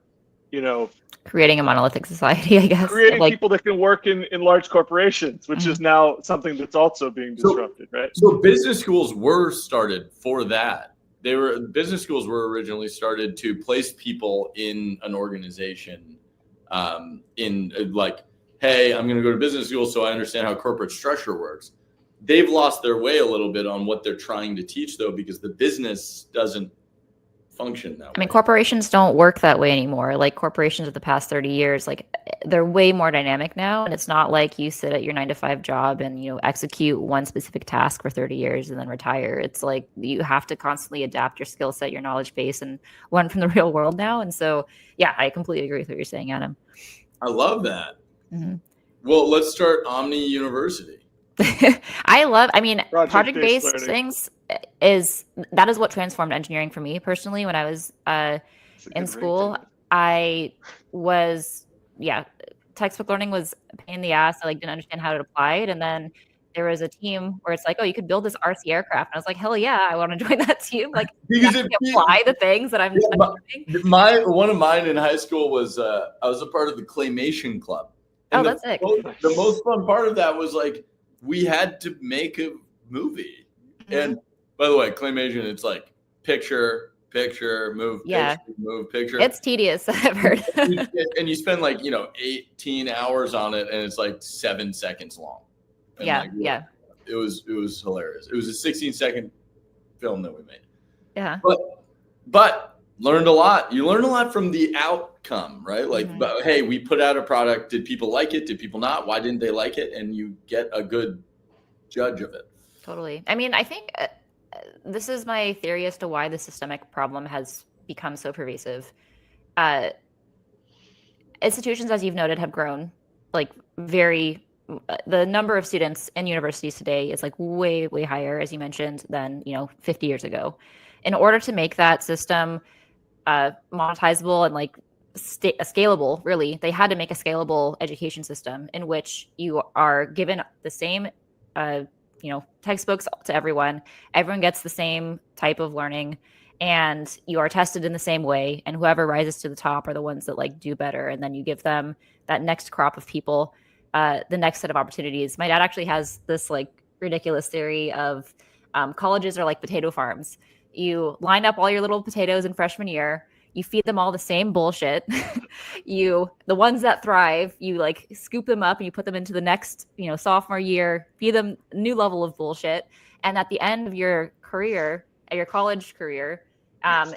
Speaker 1: creating a monolithic society, I guess.
Speaker 3: Creating people that can work in large corporations, which is now something that's also being disrupted, right?
Speaker 2: So business schools were started for that. Business schools were originally started to place people in an organization, in like, hey, I'm going to go to business school so I understand how corporate structure works. They've lost their way a little bit on what they're trying to teach, though, because the business doesn't function that way.
Speaker 1: I mean, corporations don't work that way anymore. Like corporations of the past 30 years, like they're way more dynamic now. And it's not like you sit at your 9-to-5 job and, execute one specific task for 30 years and then retire. It's like you have to constantly adapt your skill set, your knowledge base, and learn from the real world now. And so, yeah, I completely agree with what you're saying, Adam.
Speaker 2: I love that.
Speaker 1: Mm-hmm.
Speaker 2: Well, let's start Omni University.
Speaker 1: Project-based things is what transformed engineering for me personally. When I was in school, textbook learning was a pain in the ass. I didn't understand how to apply it. And then there was a team where it's like, oh, you could build this RC aircraft. And I was like, hell yeah, I want to join that team. Like, because apply the things that I'm doing.
Speaker 2: One of mine in high school was I was a part of the Claymation Club. And
Speaker 1: that's sick.
Speaker 2: The most fun part of that was like we had to make a movie. Mm-hmm. And by the way, Claymation, it's like picture, move, picture, move, picture.
Speaker 1: It's tedious, I've heard.
Speaker 2: and you spend 18 hours on it, and it's like 7 seconds long. And It was hilarious. It was a 16-second film that we made.
Speaker 1: Yeah.
Speaker 2: But learned a lot. You learn a lot from the outcome, right? Like, hey, we put out a product. Did people like it? Did people not? Why didn't they like it? And you get a good judge of it.
Speaker 1: Totally. I mean, I think this is my theory as to why the systemic problem has become so pervasive. Institutions, as you've noted, have grown the number of students in universities today is way, way higher, as you mentioned, than 50 years ago. In order to make that system monetizable and scalable, really, they had to make a scalable education system in which you are given the same textbooks to everyone. Everyone gets the same type of learning, and you are tested in the same way. And whoever rises to the top are the ones that do better. And then you give them that next crop of people the next set of opportunities. My dad actually has this ridiculous theory of colleges are like potato farms. You line up all your little potatoes in freshman year. You feed them all the same bullshit. The ones that thrive, you like scoop them up and you put them into the next, sophomore year, feed them a new level of bullshit. And at the end of your career, your college career,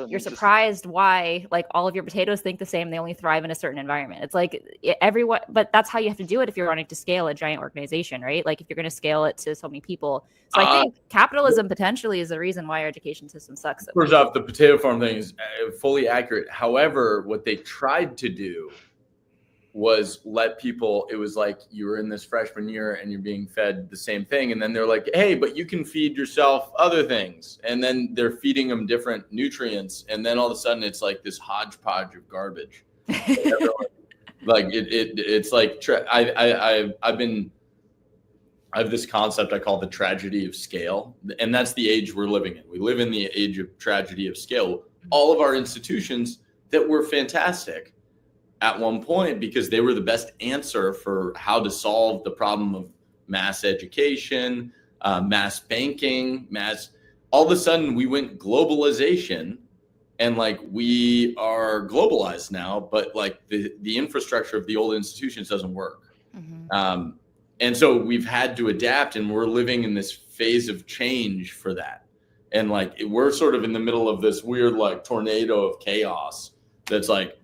Speaker 1: you're surprised why like all of your potatoes think the same. They only thrive in a certain environment. It's like everyone, but that's how you have to do it if you're wanting to scale a giant organization, right? Like if you're going to scale it to so many people. So I think capitalism potentially is the reason why our education system sucks.
Speaker 2: First off, the potato farm thing is fully accurate. However, what they tried to do was let people, it was like you were in this freshman year and you're being fed the same thing. And then they're like, hey, but you can feed yourself other things. And then they're feeding them different nutrients. And then all of a sudden it's like this hodgepodge of garbage. Like it's like, I have this concept I call the tragedy of scale. And that's the age we're living in. We live in the age of tragedy of scale. All of our institutions that were fantastic at one point because they were the best answer for how to solve the problem of mass education, mass banking, all of a sudden we went globalization and like we are globalized now, but like the infrastructure of the old institutions doesn't work. Mm-hmm. And so we've had to adapt and we're living in this phase of change for that. And like, we're sort of in the middle of this weird like tornado of chaos that's like,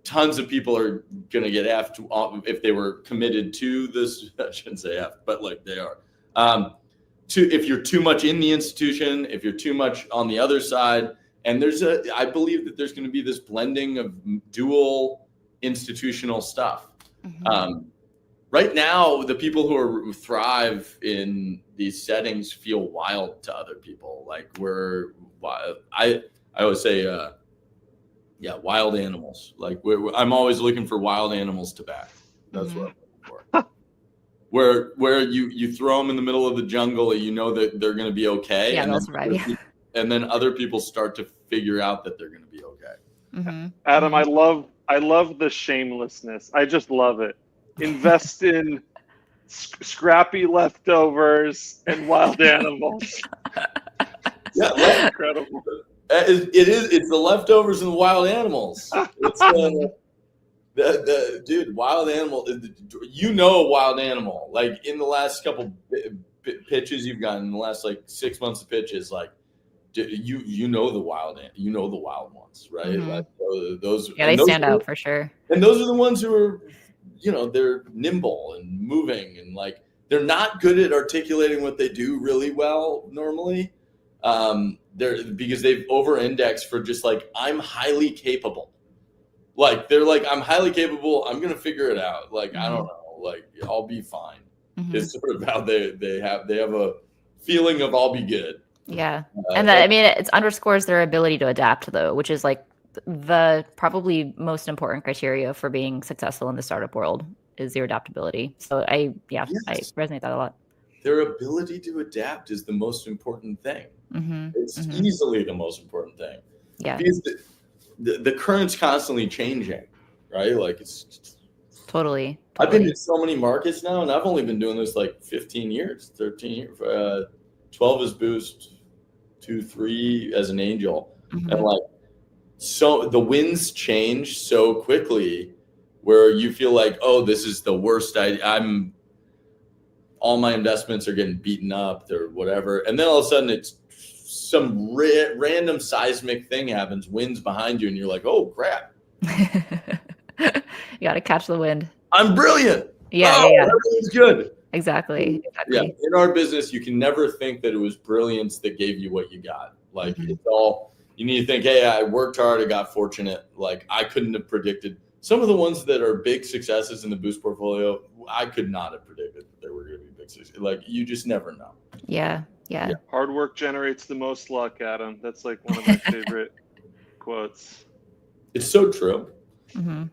Speaker 2: tons of people are going to get effed if they were committed to this. I shouldn't say effed, but like they are. If you're too much in the institution, if you're too much on the other side, and I believe that there's going to be this blending of dual institutional stuff. Mm-hmm. Right now, the people who thrive in these settings feel wild to other people. Like I always say, wild animals. Like I'm always looking for wild animals to back. That's what I'm looking for. Where you throw them in the middle of the jungle, and you know that they're going to be okay.
Speaker 1: Yeah, they'll survive. Yeah.
Speaker 2: And then other people start to figure out that they're going to be okay.
Speaker 3: Mm-hmm. Adam, I love the shamelessness. I just love it. Invest in scrappy leftovers and wild animals.
Speaker 2: Yeah, that's incredible. It's the leftovers and the wild animals. It's the dude, wild animal. A wild animal. Like in the last couple pitches you've gotten, in the last like 6 months of pitches, like you know the wild ones, right?
Speaker 1: Mm-hmm.
Speaker 2: Like those.
Speaker 1: Yeah, they stand out for sure.
Speaker 2: And those are the ones who are, they're nimble and moving, and like they're not good at articulating what they do really well normally. Because they've over-indexed for just like, I'm highly capable. Like they're like, I'm highly capable. I'm going to figure it out. Like, mm-hmm. I don't know, like I'll be fine. Mm-hmm. It's sort of how they have a feeling of I'll be good.
Speaker 1: Yeah. And it underscores their ability to adapt though, which is like the probably most important criteria for being successful in the startup world is your adaptability. So I resonate that a lot.
Speaker 2: Their ability to adapt is the most important thing. Mm-hmm. It's easily the most important thing.
Speaker 1: Yeah.
Speaker 2: Because the current's constantly changing, right? Like it's
Speaker 1: totally.
Speaker 2: I've been in so many markets now, and I've only been doing this like 15 years, 13 years, 12 as Boost, 3 as an Angel. Mm-hmm. And like, so the winds change so quickly where you feel like, oh, this is the worst. All my investments are getting beaten up or whatever. And then all of a sudden it's some random seismic thing happens, winds behind you, and you're like, oh, crap.
Speaker 1: You got to catch the wind.
Speaker 2: I'm brilliant.
Speaker 1: Yeah.
Speaker 2: Everything's good.
Speaker 1: Exactly.
Speaker 2: Yeah. In our business, you can never think that it was brilliance that gave you what you got. Like It's all, you need to think, hey, I worked hard, I got fortunate. Like I couldn't have predicted. Some of the ones that are big successes in the Boost portfolio, I could not have predicted that they were going to be big successes. Like you just never know.
Speaker 1: Yeah.
Speaker 3: Hard work generates the most luck, Adam. That's like one of my favorite quotes.
Speaker 2: It's so true.
Speaker 1: Mm-hmm.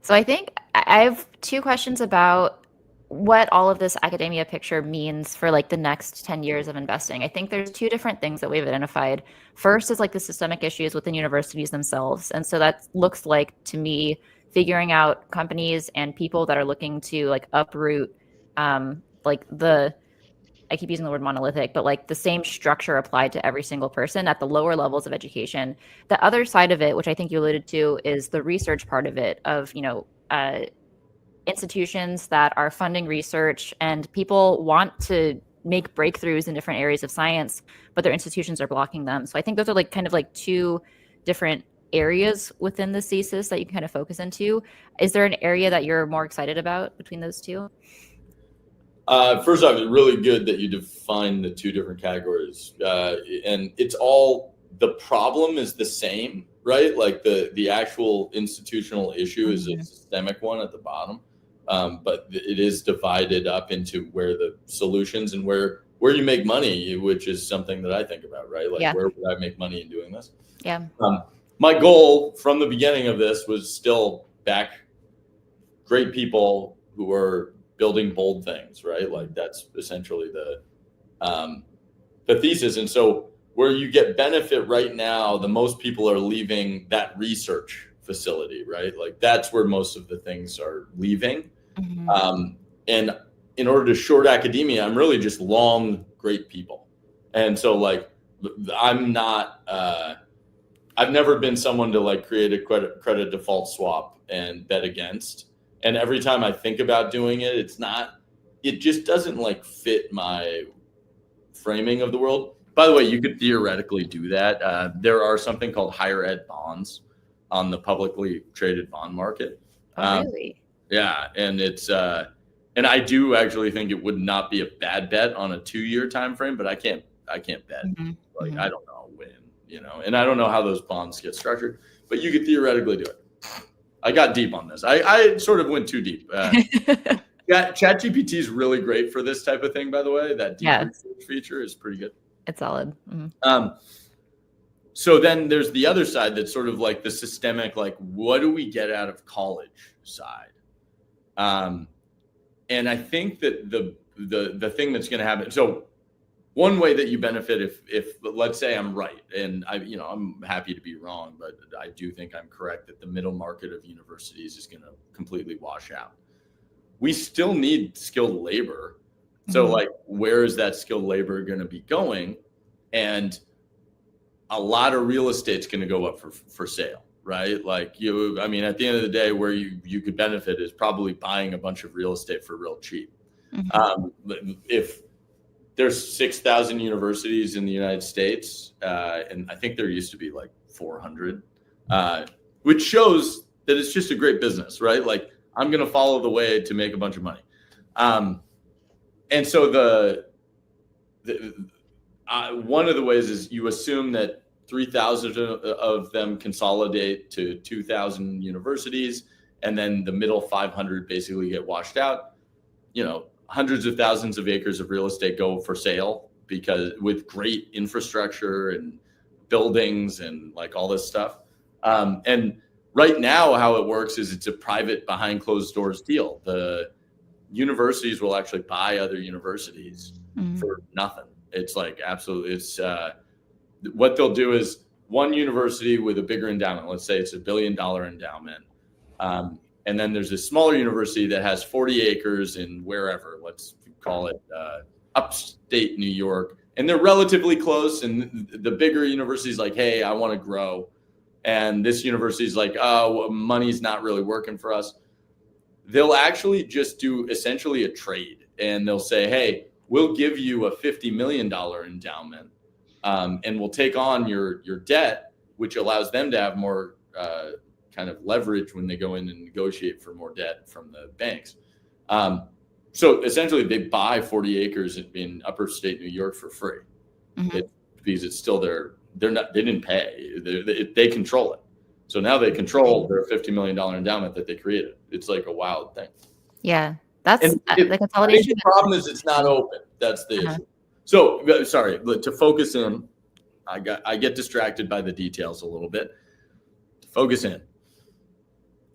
Speaker 1: So I think I have 2 questions about what all of this academia picture means for like the next 10 years of investing. I think there's 2 different things that we've identified. First is like the systemic issues within universities themselves. And so that looks like, to me, figuring out companies and people that are looking to like uproot like the I keep using the word monolithic, but like the same structure applied to every single person at the lower levels of education. The other side of it, which I think you alluded to, is the research part of it, of, institutions that are funding research, and people want to make breakthroughs in different areas of science, but their institutions are blocking them. So I think those are like kind of like two different areas within the thesis that you can kind of focus into. Is there an area that you're more excited about between those two?
Speaker 2: First off, it's really good that you define the two different categories, and it's all, the problem is the same, right? Like the actual institutional issue is a systemic one at the bottom, but it is divided up into where the solutions and where you make money, which is something that I think about, right? Like, where would I make money in doing this?
Speaker 1: Yeah.
Speaker 2: My goal from the beginning of this was still back great people who are building bold things, right? Like that's essentially the thesis. And so where you get benefit right now, the most people are leaving that research facility, right? Like that's where most of the things are leaving. And in order to short academia, I'm really just long great people. And so like, I'm not, I've never been someone to like create a credit default swap and bet against. And every time I think about doing it, it just doesn't like fit my framing of the world. By the way, you could theoretically do that. There are something called higher ed bonds on the publicly traded bond market.
Speaker 1: Oh, really?
Speaker 2: Yeah. And it's, and I do actually think it would not be a bad bet on a 2-year time frame, but I can't bet. Like, I don't know when, and I don't know how those bonds get structured, but you could theoretically do it. I got deep on this. I sort of went too deep. Yeah, ChatGPT is really great for this type of thing, by the way. That deep research feature is pretty good.
Speaker 1: It's solid.
Speaker 2: So then there's the other side that's sort of like the systemic, like, what do we get out of college side? And I think that the thing that's going to happen. So one way that you benefit if let's say I'm right, and I'm happy to be wrong, but I do think I'm correct that the middle market of universities is going to completely wash out. We still need skilled labor. So like, where is that skilled labor going to be going? And a lot of real estate's going to go up for sale, right? Like at the end of the day, where you could benefit is probably buying a bunch of real estate for real cheap. If there's 6,000 universities in the United States, and I think there used to be like 400, which shows that it's just a great business, right? Like, I'm going to follow the way to make a bunch of money. And so one of the ways is you assume that 3,000 of them consolidate to 2,000 universities, and then the middle 500 basically get washed out. Hundreds of thousands of acres of real estate go for sale because with great infrastructure and buildings and like all this stuff. And right now, how it works is it's a private behind closed doors deal. The universities will actually buy other universities for nothing. It's like absolutely, it's what they'll do is one university with a bigger endowment, let's say it's $1 billion endowment. And then there's a smaller university that has 40 acres in wherever, let's call it upstate New York. And they're relatively close. And the bigger university is like, hey, I want to grow. And this university is like, oh, money's not really working for us. They'll actually just do essentially a trade. And they'll say, hey, we'll give you a $50 million endowment. And we'll take on your debt, which allows them to have more kind of leverage when they go in and negotiate for more debt from the banks. So essentially, they buy 40 acres in upper state New York for free because it's still their. They didn't pay. They control it. So now they control their $50 million endowment that they created. It's like a wild thing.
Speaker 1: Yeah, that's the consolidation.
Speaker 2: The problem is it's not open. That's the issue. So sorry, to focus in, I get distracted by the details a little bit. Focus in.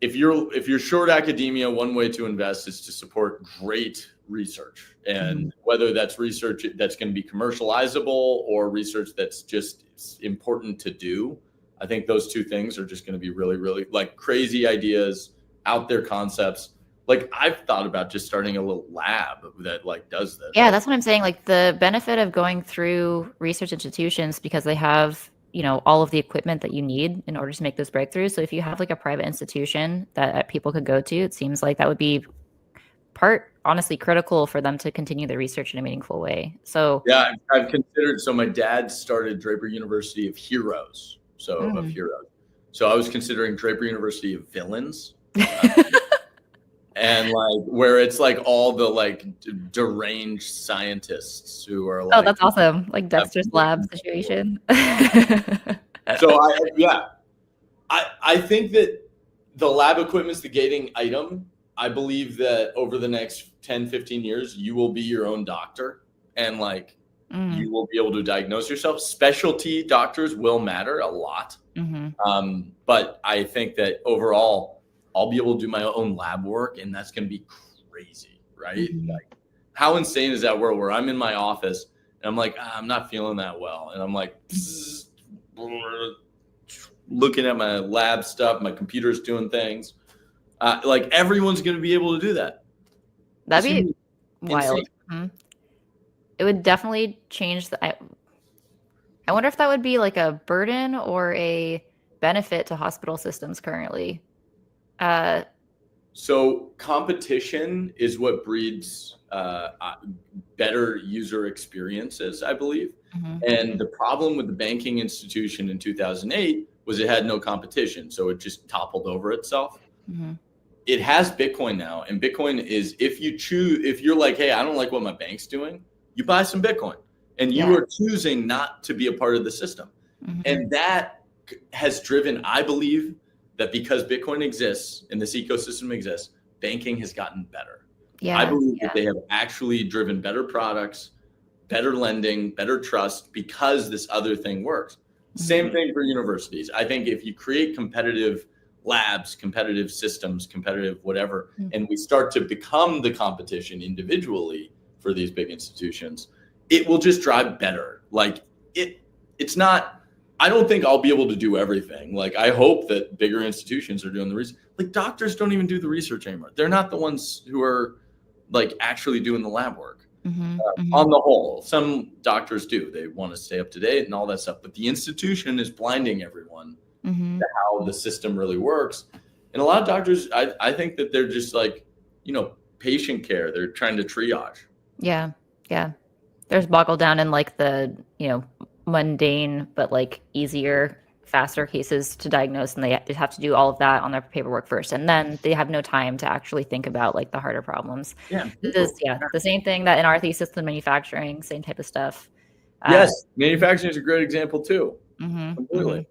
Speaker 2: If you're short academia, one way to invest is to support great research, and whether that's research that's going to be commercializable or research that's just important to do. I think those two things are just going to be really, really like crazy ideas, out there concepts. like I've thought about just starting a little lab that like does this.
Speaker 1: Yeah, that's what I'm saying. Like the benefit of going through research institutions, because they have, all of the equipment that you need in order to make those breakthroughs. So if you have like a private institution that people could go to, it seems like that would be honestly critical for them to continue their research in a meaningful way. So
Speaker 2: yeah, I've considered. So my dad started Draper University of Heroes. Of heroes. So I was considering Draper University of Villains. And like where it's like all the like deranged scientists who are like,
Speaker 1: oh, that's awesome. Like Dexter's Lab situation.
Speaker 2: So I think that the lab equipment's the gating item. I believe that over the next 10, 15 years, you will be your own doctor and like you will be able to diagnose yourself. Specialty doctors will matter a lot. But I think that overall, I'll be able to do my own lab work, and that's going to be crazy, right? Like, how insane is that world where I'm in my office and I'm like, I'm not feeling that well, and I'm like, looking at my lab stuff, my computer's doing things. Like everyone's going to be able to do that.
Speaker 1: That'd be wild. It would definitely change I wonder if that would be like a burden or a benefit to hospital systems currently.
Speaker 2: So competition is what breeds better user experiences, I believe. And the problem with the banking institution in 2008 was it had no competition. So it just toppled over itself. It has Bitcoin now. And Bitcoin is, if you're like, hey, I don't like what my bank's doing, you buy some Bitcoin. And you are choosing not to be a part of the system. And that has driven, I believe, that because Bitcoin exists and this ecosystem exists, banking has gotten better. I believe that they have actually driven better products, better lending, better trust because this other thing works. Same thing for universities. I think if you create competitive labs, competitive systems, competitive whatever, and we start to become the competition individually for these big institutions, it will just drive better. Like it's not, I don't think I'll be able to do everything. Like I hope that bigger institutions are doing the research. Like doctors don't even do the research anymore. They're not the ones who are like actually doing the lab work. On the whole, some doctors do. They want to stay up to date and all that stuff. But the institution is blinding everyone to how the system really works. And a lot of doctors, I think that they're just like, patient care. They're trying to triage.
Speaker 1: Yeah. There's boggled down in like the, mundane, but like easier, faster cases to diagnose. And they have to do all of that on their paperwork first. And then they have no time to actually think about like the harder problems. The same thing that in our thesis, the manufacturing, same type of stuff.
Speaker 2: Yes. Manufacturing is a great example too. Completely.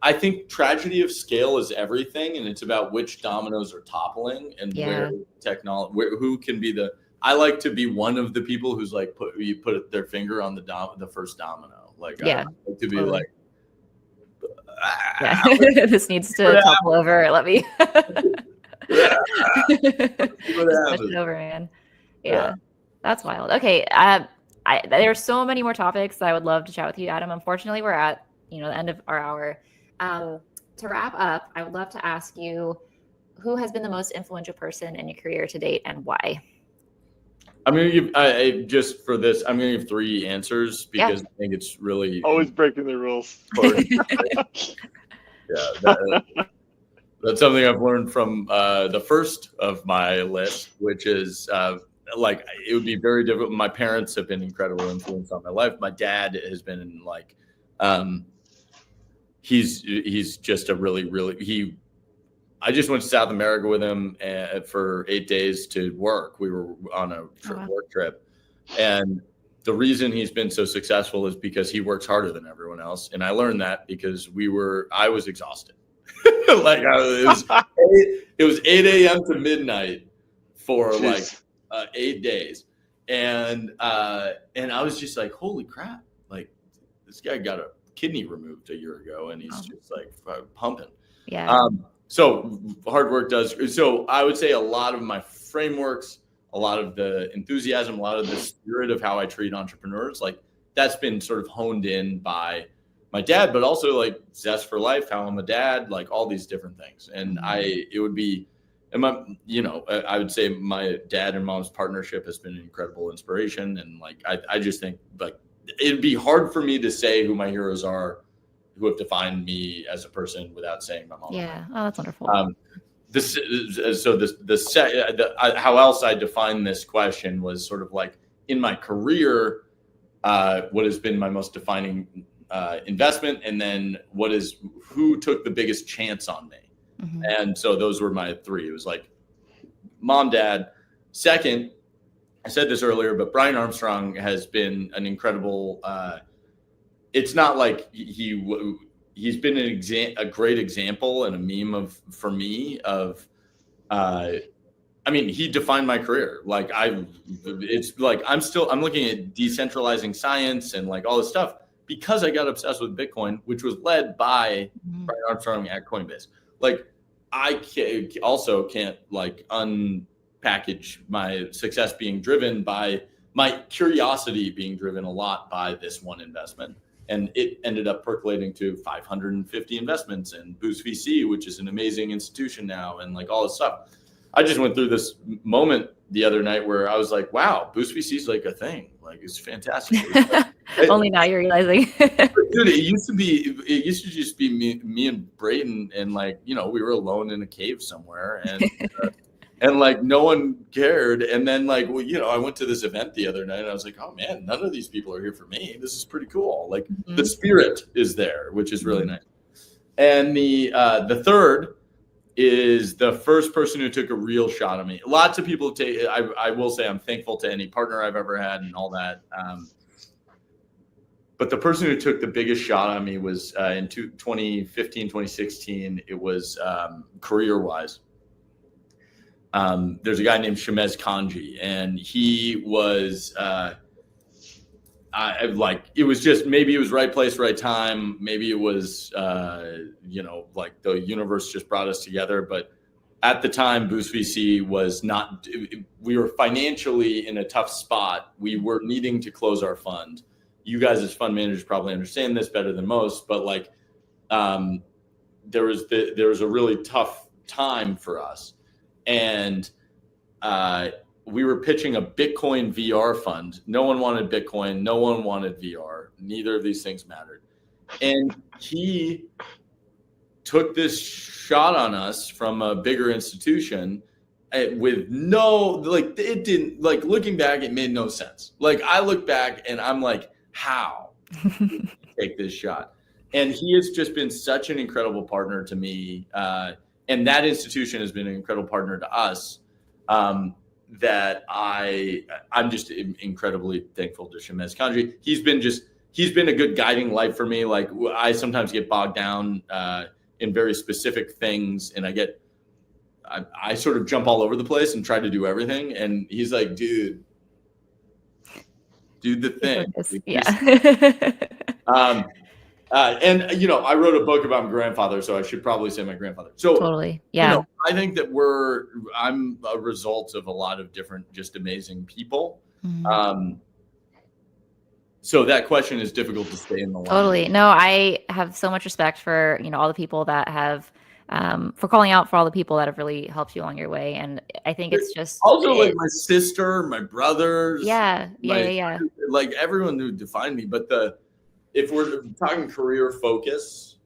Speaker 2: I think tragedy of scale is everything. And it's about which dominoes are toppling and where technology, who can be I like to be one of the people who's like put their finger on the first domino. Like I like to be like,
Speaker 1: this needs to topple over. Let me push it over, man. Yeah, that's wild. Okay, there are so many more topics that I would love to chat with you, Adam. Unfortunately, we're at the end of our hour. To wrap up, I would love to ask you, who has been the most influential person in your career to date, and why?
Speaker 2: I'm going to give, just for this, I'm going to give 3 answers because I think it's really...
Speaker 3: Always breaking the rules.
Speaker 2: That's something I've learned from the first of my list, which is like, it would be very difficult. My parents have been incredible influence on my life. My dad has been like, he's just a really, I just went to South America with him for 8 days to work. We were on a work trip. And the reason he's been so successful is because he works harder than everyone else. And I learned that because I was exhausted. Like it was 8 a.m. to midnight for 8 days. And I was just like, holy crap. Like this guy got a kidney removed a year ago and he's just like pumping.
Speaker 1: Yeah.
Speaker 2: So hard work does. So I would say a lot of my frameworks, a lot of the enthusiasm, a lot of the spirit of how I treat entrepreneurs, like that's been sort of honed in by my dad, but also like zest for life, how I'm a dad, like all these different things. And it would be and I would say my dad and mom's partnership has been an incredible inspiration. And like, I just think like it'd be hard for me to say who my heroes are, who have defined me as a person without saying my mom.
Speaker 1: Yeah. Oh, that's wonderful.
Speaker 2: How else I define this question was sort of like in my career, what has been my most defining investment, and then who took the biggest chance on me. Mm-hmm. And so those were my three. It was like mom, dad. Second, I said this earlier, but Brian Armstrong has been an incredible, it's not like he's been a great example and a meme for me of, he defined my career. Like I'm looking at decentralizing science and like all this stuff because I got obsessed with Bitcoin, which was led by Brian Armstrong at Coinbase. Like I can't like unpackage my success being driven by my curiosity being driven a lot by this one investment. And it ended up percolating to 550 investments in Boost VC, which is an amazing institution now, and like all this stuff. I just went through this moment the other night where I was like, wow, Boost VC is like a thing. Like it's fantastic.
Speaker 1: Only now you're realizing.
Speaker 2: Dude, it used to just be me and Brayden, and like, we were alone in a cave somewhere, and and like no one cared. And then like, I went to this event the other night and I was like, oh man, none of these people are here for me. This is pretty cool. Like the spirit is there, which is really nice. And the third is the first person who took a real shot at me. Lots of people take, I will say I'm thankful to any partner I've ever had and all that. But the person who took the biggest shot on me was in 2015, 2016. It was career-wise. There's a guy named Shamez Kanji, and he was it was just, maybe it was right place, right time. Maybe it was, like the universe just brought us together. But at the time, Boost VC was not, we were financially in a tough spot. We were needing to close our fund. You guys as fund managers probably understand this better than most, but like, there was a really tough time for us. And we were pitching a Bitcoin VR fund. No one wanted Bitcoin. No one wanted VR. Neither of these things mattered. And he took this shot on us from a bigger institution with it didn't, like, looking back, it made no sense. Like, I look back and I'm like, how did you take this shot? And he has just been such an incredible partner to me. And that institution has been an incredible partner to us, that I'm just incredibly thankful to Shamez Kanji. He's been a good guiding light for me. Like, I sometimes get bogged down in very specific things, and I sort of jump all over the place and try to do everything. And he's like, dude, do the thing.
Speaker 1: Yeah.
Speaker 2: And I wrote a book about my grandfather, so I should probably say my grandfather. So
Speaker 1: totally, yeah.
Speaker 2: I think that I'm a result of a lot of different, just amazing people. Mm-hmm. So that question is difficult to stay in the line.
Speaker 1: Totally. No, I have so much respect for all the people that have, for calling out for all the people that have really helped you along your way. And I think it's just
Speaker 2: also like my sister, my brothers.
Speaker 1: Yeah.
Speaker 2: Like everyone who defined me, but if we're talking career focus,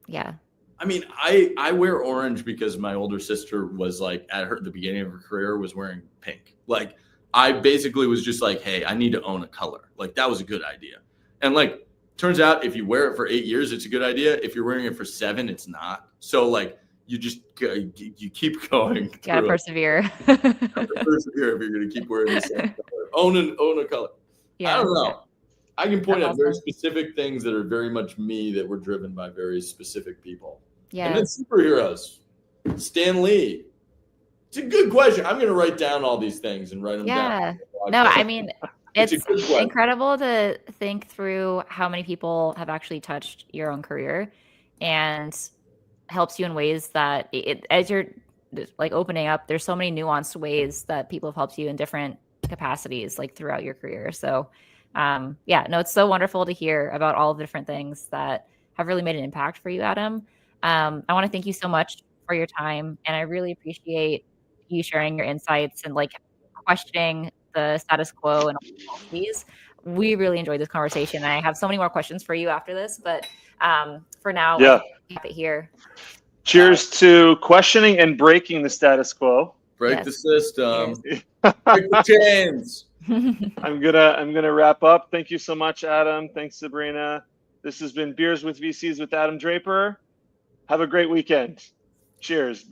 Speaker 1: yeah.
Speaker 2: I mean, I wear orange because my older sister was like, at the beginning of her career, was wearing pink. Like, I basically was just like, hey, I need to own a color. Like, that was a good idea. And like, turns out if you wear it for 8 years, it's a good idea. If you're wearing it for 7, it's not. So like, you keep going.
Speaker 1: Yeah, persevere.
Speaker 2: Persevere if you're going to keep wearing the same color. Own a color. Yeah. I don't know. I can point out very specific things that are very much me that were driven by very specific people.
Speaker 1: Yeah.
Speaker 2: And then superheroes. Stan Lee. It's a good question. I'm going to write down all these things and write them down.
Speaker 1: No, I mean, it's incredible to think through how many people have actually touched your own career and helps you in ways that as you're like opening up, there's so many nuanced ways that people have helped you in different capacities, like throughout your career. So it's so wonderful to hear about all of the different things that have really made an impact for you, Adam. I want to thank you so much for your time, and I really appreciate you sharing your insights and like questioning the status quo and all these. We really enjoyed this conversation. I have so many more questions for you after this, but for now,
Speaker 3: Yeah.
Speaker 1: Keep it here.
Speaker 3: Cheers to questioning and breaking the status quo.
Speaker 2: Break the system. Break the chains.
Speaker 3: I'm gonna wrap up. Thank you so much, Adam. Thanks, Sabrina. This has been Beers with VCs with Adam Draper. Have a great weekend. Cheers.